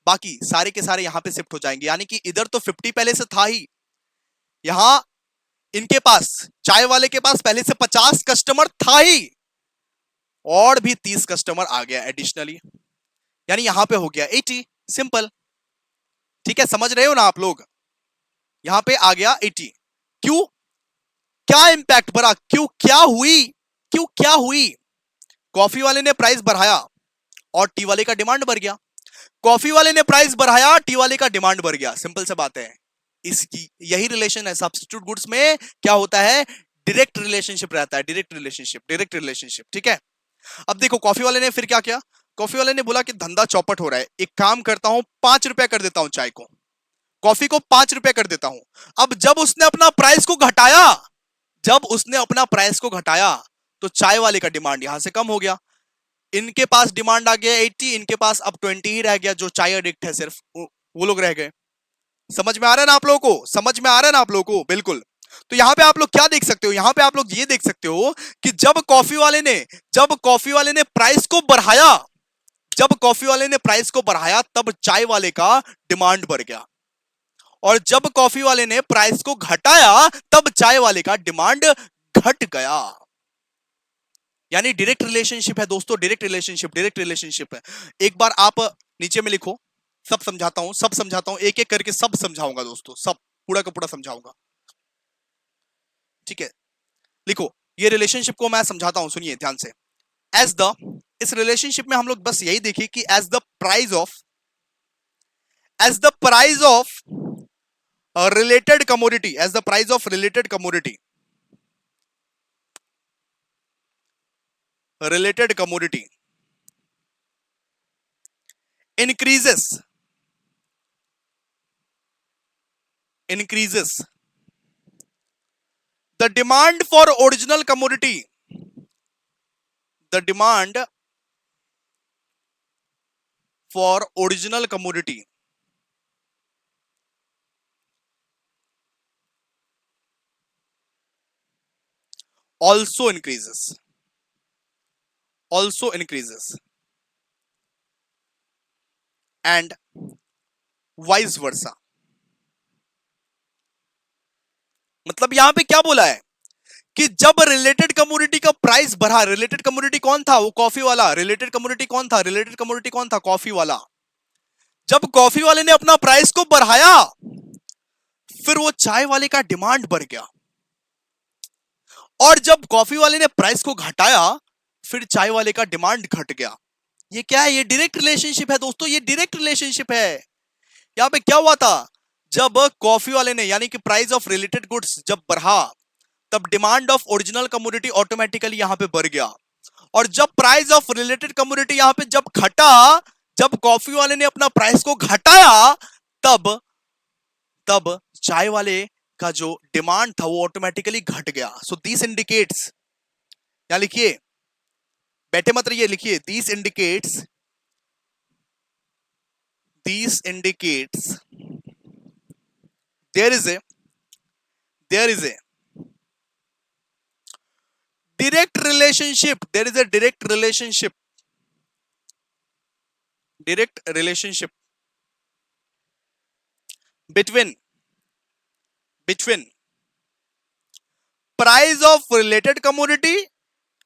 बाकी सारे के सारे यहां पे शिफ्ट हो जाएंगे। यानी कि इधर तो 50 पहले से था ही, यहां इनके पास चाय वाले के पास पहले से 50 कस्टमर था ही, और भी 30 कस्टमर आ गया एडिशनली, यानी यहां पे हो गया 80। सिंपल। ठीक है, समझ रहे हो ना आप लोग? यहां पे आ गया 80। क्यों? क्या इंपैक्ट बढ़ा? क्यों? क्या हुई? क्यों क्या हुई? कॉफी वाले ने प्राइस बढ़ाया और टी वाले का डिमांड बढ़ गया। कॉफी वाले ने प्राइस बढ़ाया, टी वाले का डिमांड बढ़ गया। सिंपल से बात है। इसकी यही रिलेशन है सब्स्टिट्यूट गुड्स में। क्या होता है? डायरेक्ट रिलेशनशिप रहता है, डायरेक्ट रिलेशनशिप, डायरेक्ट रिलेशनशिप। ठीक है, अब देखो कॉफी वाले ने फिर क्या किया। कॉफी वाले ने बोला कि धंधा चौपट हो रहा है, एक काम करता हूं 5 रुपया कर देता हूं चाय को, कॉफी को 5 रुपया कर देता हूं। अब जब उसने अपना प्राइस को घटाया, जब उसने अपना प्राइस को घटाया, तो चाय वाले का डिमांड यहां से कम हो गया। इनके पास डिमांड आ गया 80, इनके पास अब 20 ही रह गया। जो चाय एडिक्ट है सिर्फ वो लोग रह गए। समझ में आ रहा है ना आप लोगों को? समझ में आ रहा है ना आप लोगों को? बिल्कुल। तो यहां पे आप लोग क्या देख सकते हो? यहां पे आप लोग ये देख सकते हो कि जब कॉफी वाले ने प्राइस को बढ़ाया, जब कॉफी वाले ने प्राइस को बढ़ाया, तब चाय वाले का डिमांड बढ़ गया, और जब कॉफी वाले ने प्राइस को घटाया, तब चाय वाले का डिमांड घट गया। यानी डायरेक्ट रिलेशनशिप है दोस्तों, डायरेक्ट रिलेशनशिप, डायरेक्ट रिलेशनशिप है। एक बार आप नीचे में लिखो, सब समझाता हूं, सब समझाता हूं, एक एक करके सब समझाऊंगा दोस्तों, सब पूरा का पूरा समझाऊंगा। ठीक है, लिखो, ये रिलेशनशिप को मैं समझाता हूं, सुनिए ध्यान से। एज द, इस रिलेशनशिप में हम लोग बस यही देखिए कि as the price of related commodity, as the price of related commodity, related commodity increases, increases the demand for original commodity, the demand for original commodity also increases, also increases, and vice versa। मतलब यहां पे क्या बोला है कि जब related commodity का price बढ़ा, रिलेटेड कमोडिटी कौन था? वो कॉफी वाला। रिलेटेड कमोडिटी कौन था? रिलेटेड कमोडिटी कौन था? कॉफी वाला। जब कॉफी वाले ने अपना प्राइस को बढ़ाया, फिर वो चाय वाले का डिमांड बढ़ गया, और जब कॉफी वाले ने प्राइस को घटाया, फिर चाय वाले का डिमांड घट गया। ये क्या है? ये डायरेक्ट रिलेशनशिप है दोस्तों, ये डायरेक्ट रिलेशनशिप है। यहां पे क्या हुआ था? जब कॉफी वाले ने, यानी कि प्राइस ऑफ रिलेटेड गुड्स जब बढ़ा, तब demand of original commodity automatically यहां पे बढ़ गया, और जब प्राइस ऑफ रिलेटेड कमोडिटी यहां पे जब घटा, जब कॉफी वाले ने अपना प्राइस को घटाया, तब तब चाय वाले का जो डिमांड था वो ऑटोमेटिकली घट गया। सो दिस इंडिकेट्स, या लिखिए, बैठे मत रहिए, लिखिए, this indicates there is a there is a direct relationship, there is a direct relationship between between price of related commodity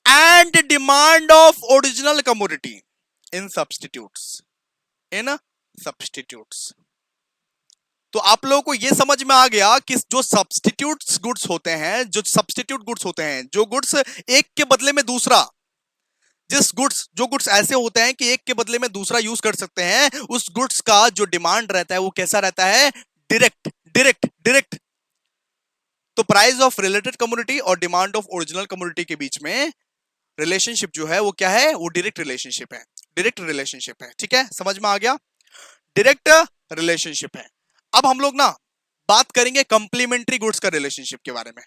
and demand of original commodity in substitutes in substitutes. तो आप लोगों को यह समझ में आ गया कि जो सब्स्टिट्यूट्स गुड्स होते हैं, जो सब्स्टिट्यूट गुड्स होते हैं, जो गुड्स एक के बदले में दूसरा, जो गुड्स ऐसे होते हैं कि एक के बदले में दूसरा यूज कर सकते हैं, उस गुड्स का जो डिमांड रहता है वो कैसा रहता है? Direct direct direct. तो प्राइस ऑफ रिलेटेड कमोडिटी और डिमांड ऑफ ओरिजिनल कमोडिटी के बीच में रिलेशनशिप जो है वो क्या है? वो डायरेक्ट रिलेशनशिप है, डायरेक्ट रिलेशनशिप है। ठीक है, समझ में आ गया? डायरेक्ट रिलेशनशिप है। अब हम लोग ना बात करेंगे कंप्लीमेंट्री गुड्स का रिलेशनशिप के बारे में।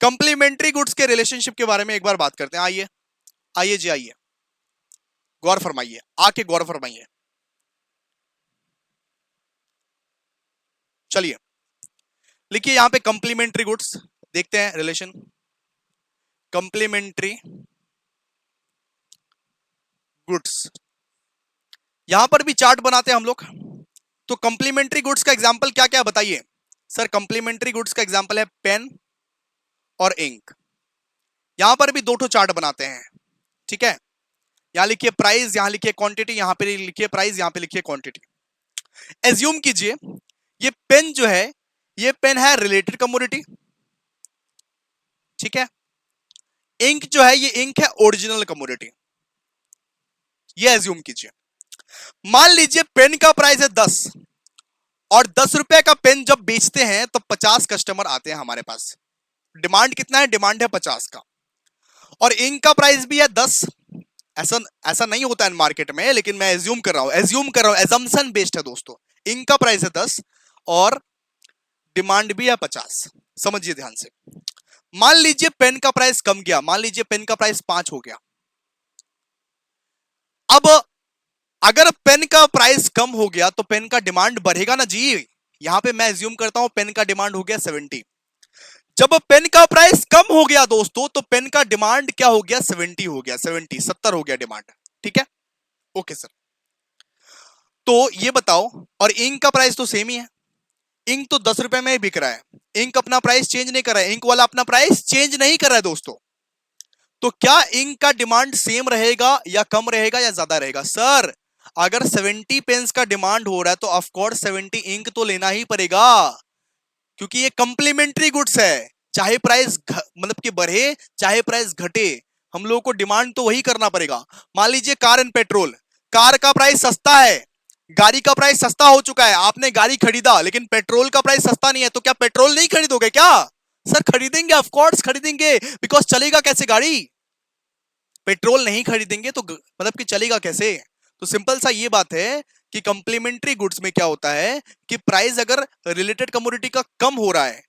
कंप्लीमेंट्री गुड्स के रिलेशनशिप के बारे में एक बार बात करते हैं। आइए आइए जी, आइए, गौर फरमाइए, आके गौर फरमाइए। चलिए लिखिए यहां पे कंप्लीमेंट्री गुड्स, देखते हैं रिलेशन। कंप्लीमेंट्री गुड्स, यहां पर भी चार्ट बनाते हैं हम लोग। तो कंप्लीमेंट्री गुड्स का एग्जांपल क्या क्या बताइए सर? कंप्लीमेंट्री गुड्स का एग्जांपल है पेन और इंक। यहां पर भी दो ठो चार्ट बनाते हैं। ठीक है, यहां लिखिए प्राइस, यहां लिखिए क्वांटिटी, यहां पे लिखिए प्राइस, यहां पे लिखिए क्वांटिटी। एज्यूम कीजिए ये पेन जो है, ये पेन है रिलेटेड कमोडिटी। ठीक है, इंक जो है, ये इंक है ओरिजिनल कमोडिटी। ये एज्यूम कीजिए। मान लीजिए पेन का प्राइस है 10 और 10 रुपए का पेन जब बेचते हैं तो 50 कस्टमर आते हैं हमारे पास। डिमांड कितना है? डिमांड है 50 का। और इंक का प्राइस भी है 10। ऐसा ऐसा नहीं होता है मार्केट में, लेकिन मैं एज्यूम कर रहा हूं, एजम्पशन बेस्ड है दोस्तों। इंक का प्राइस है 10 और डिमांड भी है 50। समझिए ध्यान से। मान लीजिए पेन का प्राइस कम गया, मान लीजिए पेन का प्राइस 5 हो गया। अब अगर पेन का प्राइस कम हो गया तो पेन का डिमांड बढ़ेगा ना जी। यहां पे मैं एज्यूम करता हूं पेन का डिमांड हो गया 70। जब पेन का प्राइस कम हो गया दोस्तों तो पेन का डिमांड क्या हो गया? 70 हो गया, 70 हो गया डिमांड। ठीक है, ओके सर। तो ये बताओ, और इंक का प्राइस तो सेम ही है। इंक तो 10 रुपए में ही बिक रहा है, इंक अपना प्राइस चेंज नहीं कर रहा है, इंक वाला अपना प्राइस चेंज नहीं कर रहा है दोस्तों। तो क्या इंक का डिमांड सेम रहेगा या कम रहेगा या ज्यादा रहेगा? सर अगर 70 पेन्स का डिमांड हो रहा है तो ऑफ कोर्स 70 इंक तो लेना ही पड़ेगा, क्योंकि ये कंप्लीमेंट्री गुड्स है। चाहे प्राइस मतलब कि बढ़े चाहे प्राइस घटे, हम लोगों को डिमांड तो वही करना पड़ेगा। मान लीजिए कार एंड पेट्रोल, कार का प्राइस सस्ता है, गाड़ी का प्राइस सस्ता हो चुका है, आपने गाड़ी खरीदा, लेकिन पेट्रोल का प्राइस सस्ता नहीं है, तो क्या पेट्रोल नहीं खरीदोगे क्या? सर खरीदेंगे, ऑफ कोर्स खरीदेंगे, बिकॉज चलेगा कैसे गाड़ी? पेट्रोल नहीं खरीदेंगे तो मतलब कि चलेगा कैसे? तो सिंपल सा ये बात है कि कंप्लीमेंट्री गुड्स में क्या होता है कि प्राइस अगर रिलेटेड कमोडिटी का कम हो रहा है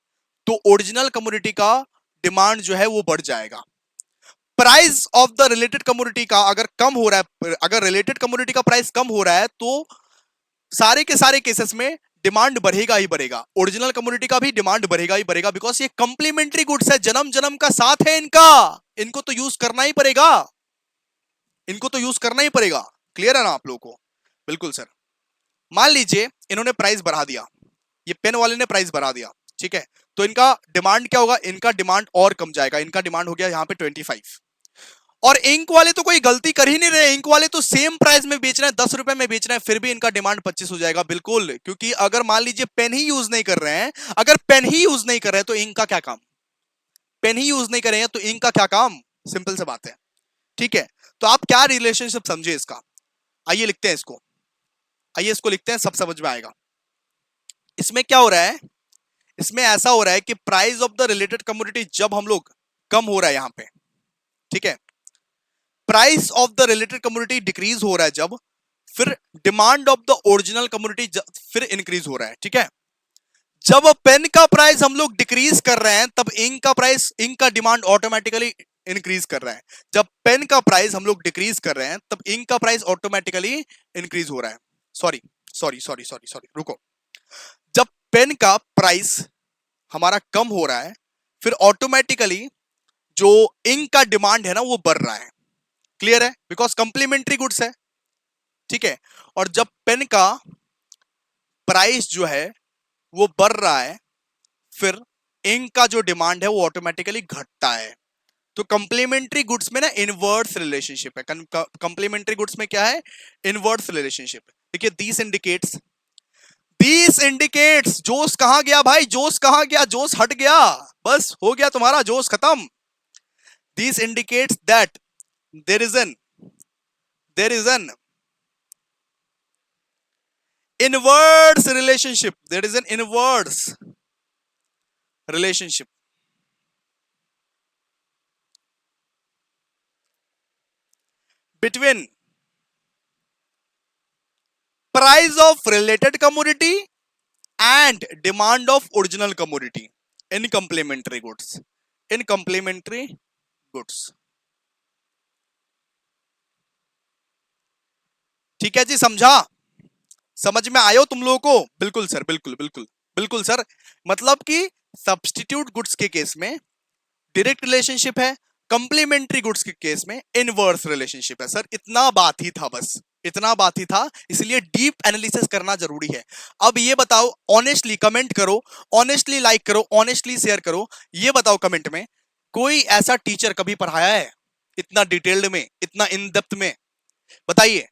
तो ओरिजिनल कमोडिटी का डिमांड जो है वो बढ़ जाएगा। Price of the related commodity का अगर कम हो रहा है, अगर रिलेटेड कमोडिटी का प्राइस कम हो रहा है तो सारे के सारे केसेस में डिमांड बढ़ेगा ही बढ़ेगा, ओरिजिनल कमोडिटी का भी डिमांड बढ़ेगा ही बढ़ेगा, बिकॉज ये कंप्लीमेंट्री गुड्स है, जन्म जन्म का साथ है इनका, इनको तो यूज करना ही पड़ेगा, इनको तो यूज करना ही पड़ेगा। क्लियर है ना आप लोगों को? बिल्कुल सर। मान लीजिए इन्होंने प्राइस बढ़ा दिया, ये पेन वाले ने प्राइस बढ़ा दिया, ठीक है, तो इनका डिमांड क्या होगा? इनका डिमांड और कम जाएगा, इनका डिमांड हो गया यहां पे 25। और इंक वाले तो कोई गलती कर ही नहीं रहे, इंक वाले तो सेम प्राइस में बेच रहे हैं, 10 रुपए में बेच रहे हैं, फिर भी इनका डिमांड 25 हो जाएगा। बिल्कुल, क्योंकि अगर मान लीजिए पेन ही यूज नहीं कर रहे हैं, अगर पेन ही यूज नहीं कर रहे हैं तो इंक का क्या काम? पेन ही यूज नहीं करेंगे तो इंक का क्या काम? सिंपल सी बात है। ठीक है, तो आप क्या रिलेशनशिप समझे इसका? आइए लिखते हैं इसको, आइए इसको लिखते हैं, सब समझ में आएगा। इसमें क्या हो रहा है? इसमें ऐसा हो रहा है कि price of the related commodity जब हम लोग कम हो रहा है यहां पे, ठीक है, price of the related commodity decrease हो रहा है जब, फिर demand of the original commodity फिर इंक्रीज हो रहा है। ठीक है, जब पेन का प्राइस हम लोग डिक्रीज कर रहे हैं तब इंक का प्राइस, इंक का डिमांड ऑटोमेटिकली इंक्रीज कर रहा है। जब पेन का प्राइस हम लोग डिक्रीज कर रहे हैं तब इंक का प्राइस ऑटोमेटिकली इंक्रीज हो रहा है। Sorry sorry sorry sorry sorry, रुको। जब पेन का प्राइस हमारा कम हो रहा है फिर ऑटोमेटिकली जो इंक का डिमांड है ना वो बढ़ रहा है। क्लियर है? बिकॉज कंप्लीमेंट्री गुड्स है। ठीक है, और जब पेन का प्राइस जो है वो बढ़ रहा है, फिर इंक का जो डिमांड है वो ऑटोमेटिकली घटता है। तो कंप्लीमेंट्री गुड्स में ना इनवर्स रिलेशनशिप है। कंप्लीमेंट्री गुड्स में क्या है? Inverse relationship. देखिए दीस इंडिकेट्स जोश कहां गया भाई, जोश कहां गया, जोश हट गया, बस हो गया तुम्हारा जोश खत्म। This indicates that there is an there is an inverse relationship, there is an inverse relationship between price of related commodity and demand of original commodity in complementary goods, in complementary goods। ठीक है जी, समझा? समझ में आयो तुम लोगों को? बिल्कुल सर, बिल्कुल बिल्कुल बिल्कुल सर। मतलब कि सब्स्टिट्यूट गुड्स के केस में डायरेक्ट रिलेशनशिप है, कंप्लीमेंट्री गुड्स के केस में इनवर्स रिलेशनशिप है। सर इतना बात ही था, बस इतना बात ही था, इसलिए डीप एनालिसिस करना जरूरी है। अब ये बताओ ऑनेस्टली, कमेंट करो, ऑनेस्टली लाइक करो, ऑनेस्टली शेयर करो, ये बताओ कमेंट में, कोई ऐसा टीचर कभी पढ़ाया है इतना डिटेल्ड में, इतना इन डेप्थ में? बताइए।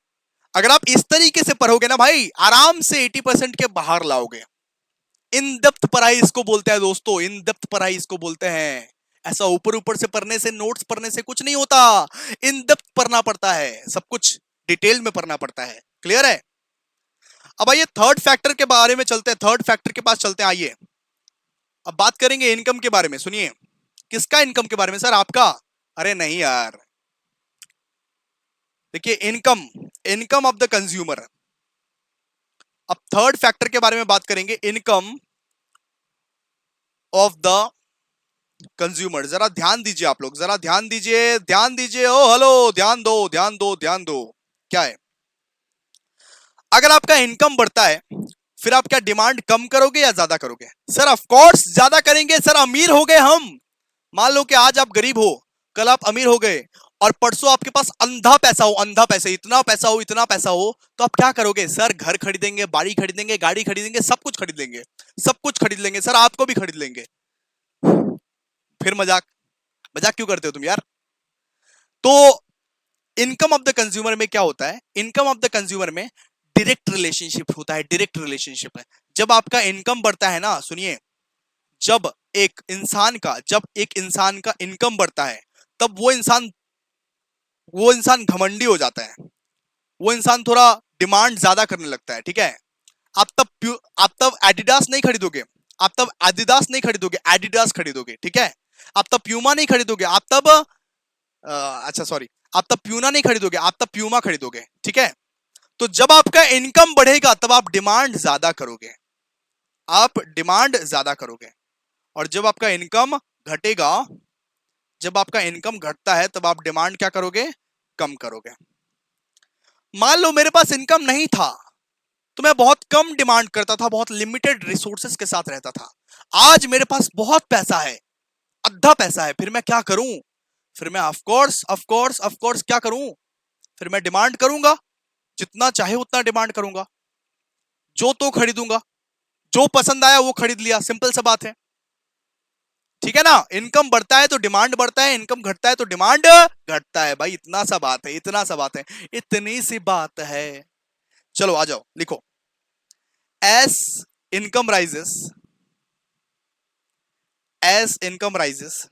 अगर आप इस तरीके से पढ़ोगे ना भाई, आराम से 80% के बाहर लाओगे। इन डेप्थ पढ़ाई इसको बोलते हैं दोस्तों, इन डेप्थ पढ़ाई इसको बोलते हैं। ऐसा ऊपर ऊपर से पढ़ने से, नोट्स पढ़ने से कुछ नहीं होता, इन डेप्थ पढ़ना पड़ता है, सब कुछ डिटेल में पढ़ना पड़ता है। क्लियर है? अब आइए थर्ड फैक्टर के बारे में चलते हैं, थर्ड फैक्टर के पास चलते हैं। आइए अब बात करेंगे इनकम के बारे में। सुनिए, किसका इनकम के बारे में सर? आपका? अरे नहीं यार, देखिए income, income of the consumer. अब थर्ड फैक्टर के बारे में बात करेंगे, इनकम ऑफ द कंज्यूमर। जरा ध्यान दीजिए आप लोग, जरा ध्यान दीजिए, ध्यान दीजिए, ओ हेलो, ध्यान दो ध्यान दो ध्यान दो। क्या है? अगर आपका इनकम बढ़ता है, फिर आप क्या डिमांड कम करोगे या ज्यादा करोगे? सर ऑफ कोर्स ज्यादा करेंगे सर, अमीर हो गए हम। मान लो कि आज आप गरीब हो, कल आप अमीर हो गए, और परसों आपके पास अंधा पैसा हो, अंधा पैसे, इतना पैसा हो, इतना पैसा हो, तो आप क्या करोगे? सर घर खरीदेंगे, बाड़ी खरीदेंगे, गाड़ी खरीदेंगे, सब कुछ खरीद लेंगे, सब कुछ खरीद लेंगे सर, आपको भी खरीद लेंगे। फिर मजाक, मजाक क्यों करते हो तुम यार? तो इनकम ऑफ द कंज्यूमर में क्या होता है? इनकम ऑफ द कंज्यूमर में डायरेक्ट रिलेशनशिप होता है, डायरेक्ट रिलेशनशिप है। जब आपका इनकम बढ़ता है ना, सुनिए, जब एक इंसान का इनकम बढ़ता है, तब वो इंसान घमंडी हो जाता है, वो इंसान थोड़ा डिमांड ज्यादा करने लगता है। ठीक है? आप तब एडिडास नहीं खरीदोगे, आप तब एडिडास नहीं खरीदोगे, एडिडास खरीदोगे। ठीक है? आप तब प्यूमा नहीं खरीदोगे, आप तब अच्छा सॉरी, आप तब प्यूना नहीं खरीदोगे, आप तब प्यूमा खरीदोगे। ठीक है? तो जब आपका इनकम बढ़ेगा तब आप डिमांड ज्यादा करोगे, आप डिमांड ज्यादा करोगे। और जब आपका इनकम घटेगा, जब आपका इनकम घटता है, तब आप डिमांड क्या करोगे? कम करोगे। मान लो मेरे पास इनकम नहीं था, तो मैं बहुत कम डिमांड करता था, बहुत लिमिटेड रिसोर्सेस के साथ रहता था। आज मेरे पास बहुत पैसा है, अद्धा पैसा है, फिर मैं क्या करूं? फिर मैं ऑफ कोर्स क्या करूं? फिर मैं डिमांड करूंगा, जितना चाहे उतना डिमांड करूंगा, जो तो खरीदूंगा, जो पसंद आया वो खरीद लिया, सिंपल सा बात है। ठीक है ना? इनकम बढ़ता है तो डिमांड बढ़ता है, इनकम घटता है तो डिमांड घटता है। भाई इतना सा बात है, इतना सा बात है, इतनी सी बात है। चलो आ जाओ, लिखो, S income rises, S income rises,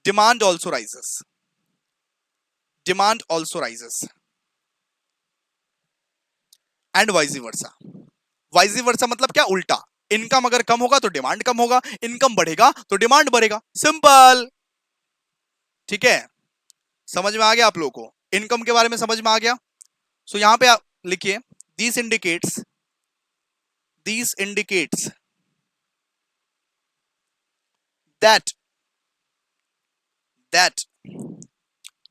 demand also rises, demand also rises, and vice versa. Vice versa मतलब क्या? उल्टा। इनकम अगर कम होगा तो डिमांड कम होगा, इनकम बढ़ेगा तो डिमांड बढ़ेगा, सिंपल। ठीक है? समझ में आ गया आप लोगों को? इनकम के बारे में समझ में आ गया? सो यहां पे आप लिखिए, this indicates, this indicates that that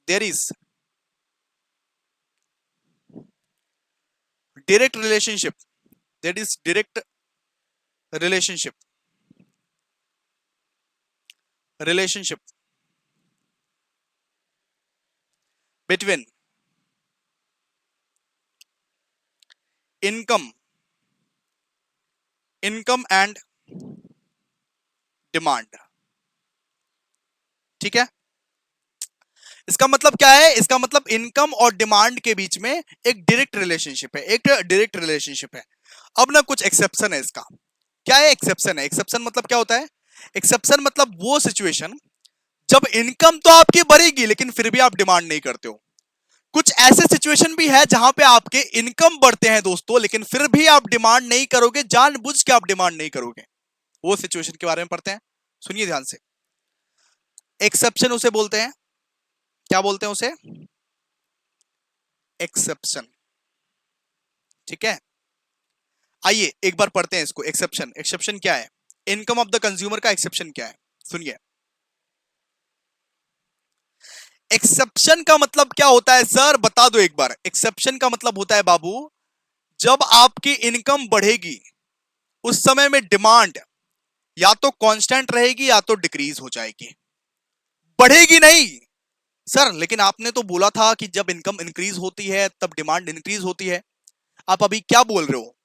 there is direct relationship, that is direct relationship, relationship between income income and demand. ठीक है, इसका मतलब क्या है? इसका मतलब इनकम और डिमांड के बीच में एक डायरेक्ट रिलेशनशिप है, एक डायरेक्ट रिलेशनशिप है। अब ना कुछ एक्सेप्शन है इसका। क्या है एक्सेप्शन? है एक्सेप्शन मतलब क्या होता है? एक्सेप्शन मतलब वो सिचुएशन जब इनकम तो आपकी बढ़ेगी लेकिन फिर भी आप डिमांड नहीं करते हो। कुछ ऐसे सिचुएशन भी है जहां पे आपके इनकम बढ़ते हैं दोस्तों, लेकिन फिर भी आप डिमांड नहीं करोगे, जानबूझ के आप डिमांड नहीं करोगे। वो सिचुएशन के बारे में पढ़ते हैं, सुनिए ध्यान से। एक्सेप्शन उसे बोलते हैं, क्या बोलते हैं उसे? एक्सेप्शन। ठीक है, आइए एक बार पढ़ते हैं इसको। एक्सेप्शन, एक्सेप्शन क्या है? इनकम ऑफ द कंज्यूमर का एक्सेप्शन क्या है, सुनिए। एक्सेप्शन का मतलब क्या होता है सर, बता दो एक बार। एक्सेप्शन का मतलब होता है बाबू, जब आपकी इनकम बढ़ेगी उस समय में डिमांड या तो कांस्टेंट रहेगी या तो डिक्रीज हो जाएगी, बढ़ेगी नहीं। सर लेकिन आपने तो बोला था कि जब इनकम इंक्रीज होती है तब डिमांड इंक्रीज होती है, आप अभी क्या बोल रहे हो?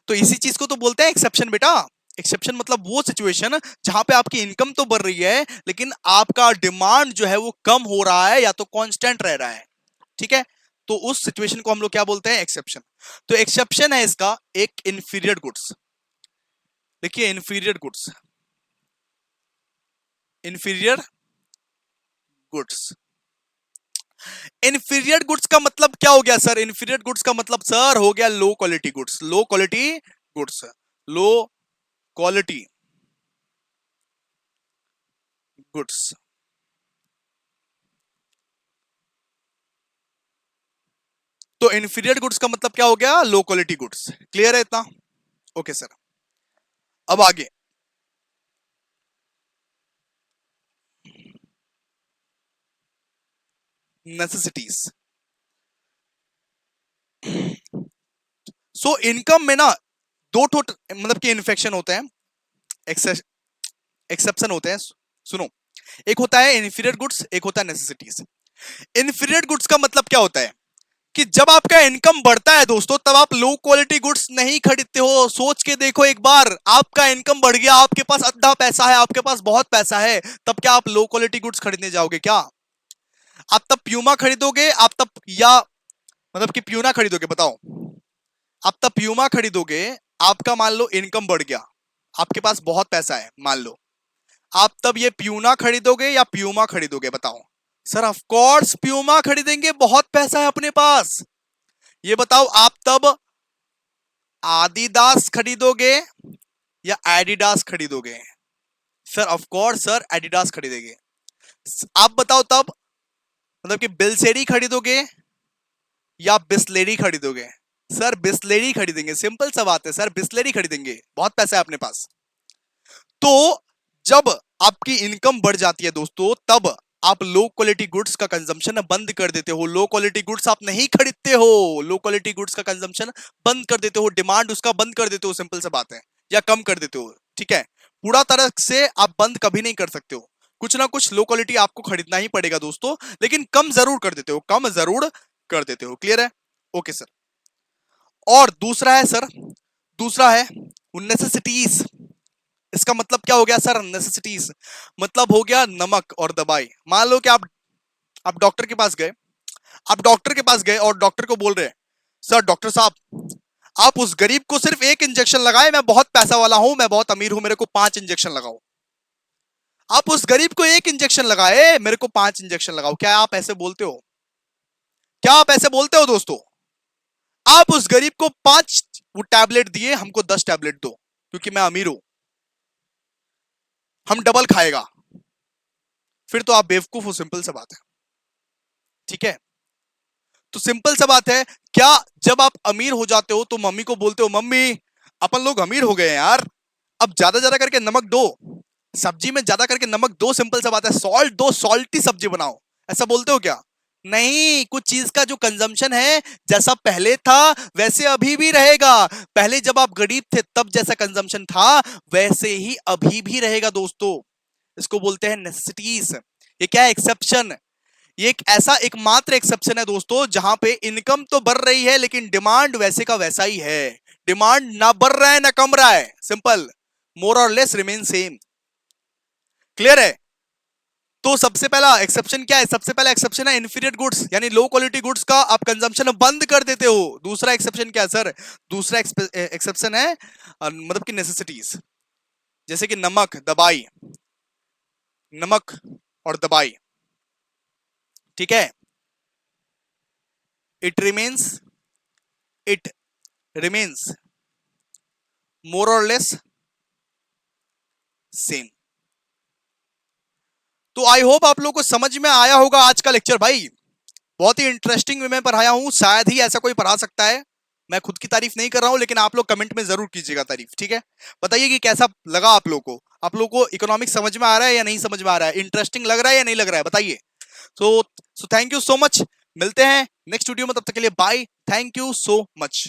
तो इसी चीज को तो बोलते हैं एक्सेप्शन बेटा। एक्सेप्शन मतलब वो सिचुएशन जहां पे आपकी इनकम तो बढ़ रही है लेकिन आपका डिमांड जो है वो कम हो रहा है या तो कांस्टेंट रह रहा है। ठीक है, तो उस सिचुएशन को हम लोग क्या बोलते हैं? एक्सेप्शन। तो एक्सेप्शन है इसका एक इंफीरियर गुड्स। देखिए inferior goods, inferior goods. Inferior goods का मतलब क्या हो गया सर? इंफीरियर गुड्स का मतलब सर हो गया low quality goods. Low quality goods, low quality goods. तो इंफीरियर गुड्स का मतलब क्या हो गया? Low quality goods. क्लियर है इतना? ओके सर, अब आगे। नेसेसिटीज। सो इनकम में ना दो ठो मतलब कि इन्फेक्शन होते हैं, एक्सेप्शन होते हैं। सुनो, एक होता है इंफीरियर गुड्स, एक होता है नेसेसिटीज। इंफीरियर गुड्स का मतलब क्या होता है कि जब आपका इनकम बढ़ता है दोस्तों तब आप लो क्वालिटी गुड्स नहीं खरीदते हो। सोच के देखो एक बार, आपका इनकम बढ़ गया, आपके पास अद्धा पैसा है, आपके पास बहुत पैसा है, तब क्या आप लो क्वालिटी गुड्स खरीदने जाओगे क्या? आप तब प्यूमा खरीदोगे, आप तब, या मतलब कि प्यूना खरीदोगे? बताओ, आप तब प्यूमा खरीदोगे। आपका मान लो इनकम बढ़ गया, आपके पास बहुत पैसा है मान लो, आप तब ये प्यूना खरीदोगे या प्यूमा खरीदोगे? बताओ। सर ऑफ कोर्स प्यूमा खरीदेंगे, बहुत पैसा है अपने पास। ये बताओ आप तब आदिदास खरीदोगे या एडिडास खरीदोगे? Sir of course sir Adidas खरीदेंगे। आप बताओ तब, मतलब कि बिल्सेरी खरीदोगे या बिस्लेरी खरीदोगे? सर बिस्लेरी खरीदेंगे, सिंपल सा बात है सर, बिस्लेरी खरीदेंगे, बहुत पैसा है अपने पास। तो जब आपकी इनकम बढ़ जाती है दोस्तों तब आप लो क्वालिटी गुड्स का कंजम्पशन बंद कर देते हो। लो क्वालिटी गुड्स आप नहीं खरीदते हो, लो क्वालिटी गुड्स का कंजम्पशन बंद कर देते हो, डिमांड उसका बंद कर देते हो, सिंपल सा बात है, या कम कर देते हो। ठीक है, पूरा तरह से आप बंद कभी नहीं कर सकते हो, कुछ ना कुछ लो क्वालिटी आपको खरीदना ही पड़ेगा दोस्तों, लेकिन कम जरूर कर देते हो, कम जरूर कर देते हो। क्लियर है? Okay sir. और दूसरा है सर, दूसरा है नेसेसिटीज। इसका मतलब क्या हो गया सर? नेसेसिटीज मतलब हो गया नमक और दवाई। मान लो कि आप डॉक्टर के पास गए, आप डॉक्टर के पास गए और डॉक्टर को बोल रहे हैं, सर डॉक्टर साहब आप उस गरीब को सिर्फ एक इंजेक्शन लगाए, मैं बहुत पैसा वाला हूं, मैं बहुत अमीर हूं, मेरे को 5 इंजेक्शन लगाओ। आप उस गरीब को एक इंजेक्शन लगाए, मेरे को 5 इंजेक्शन लगाओ। क्या आप ऐसे बोलते हो? क्या आप ऐसे बोलते हो दोस्तों? आप उस गरीब को 5 वो टैबलेट दिए, हमको 10 टैबलेट दो क्योंकि मैं अमीर हूं, हम डबल खाएगा। फिर तो आप बेवकूफ हो, सिंपल सा बात है। ठीक है, तो सिंपल सा बात है, क्या जब आप अमीर हो जाते हो तो मम्मी को बोलते हो, मम्मी अपन लोग अमीर हो गए हैं यार, अब ज्यादा ज्यादा करके नमक दो, सब्जी में ज्यादा करके नमक दो, सिंपल सा बात है, सॉल्ट दो, सॉल्टी सब्जी बनाओ, ऐसा बोलते हो क्या? नहीं, कुछ चीज का जो कंजम्पशन है जैसा पहले था वैसे अभी भी रहेगा। पहले जब आप गरीब थे तब जैसा कंजम्पशन था वैसे ही अभी भी रहेगा दोस्तों। इसको बोलते हैं नेसेसिटीज। ये क्या है? एक्सेप्शन। ये एक ऐसा एकमात्र एक्सेप्शन है दोस्तों जहां पे इनकम तो बढ़ रही है लेकिन डिमांड वैसे का वैसा ही है। डिमांड ना बढ़ रहा है ना कम रहा है, सिंपल, मोर और लेस रिमेन सेम। क्लियर है? तो सबसे पहला एक्सेप्शन क्या है? सबसे पहला एक्सेप्शन है इंफीरियर गुड्स, यानी लो क्वालिटी गुड्स का आप कंजम्पशन बंद कर देते हो। दूसरा एक्सेप्शन क्या है सर? दूसरा एक्सेप्शन है मतलब कि नेसेसिटीज, जैसे कि नमक, दवाई, नमक और दवाई, ठीक है, इट रिमेन्स, इट रिमेन्स मोर और लेस सेम। तो आई होप आप लोग को समझ में आया होगा आज का लेक्चर। भाई बहुत ही इंटरेस्टिंग वे में पढ़ाया हूं, शायद ही ऐसा कोई पढ़ा सकता है। मैं खुद की तारीफ नहीं कर रहा हूं, लेकिन आप लोग कमेंट में जरूर कीजिएगा तारीफ, ठीक है? बताइए कि कैसा लगा आप लोग को, आप लोग को इकोनॉमिक्स समझ में आ रहा है या नहीं समझ में आ रहा है, इंटरेस्टिंग लग रहा है या नहीं लग रहा है, बताइए। So thank you so much, मिलते हैं नेक्स्ट वीडियो में, तब तक के लिए bye, thank you so much.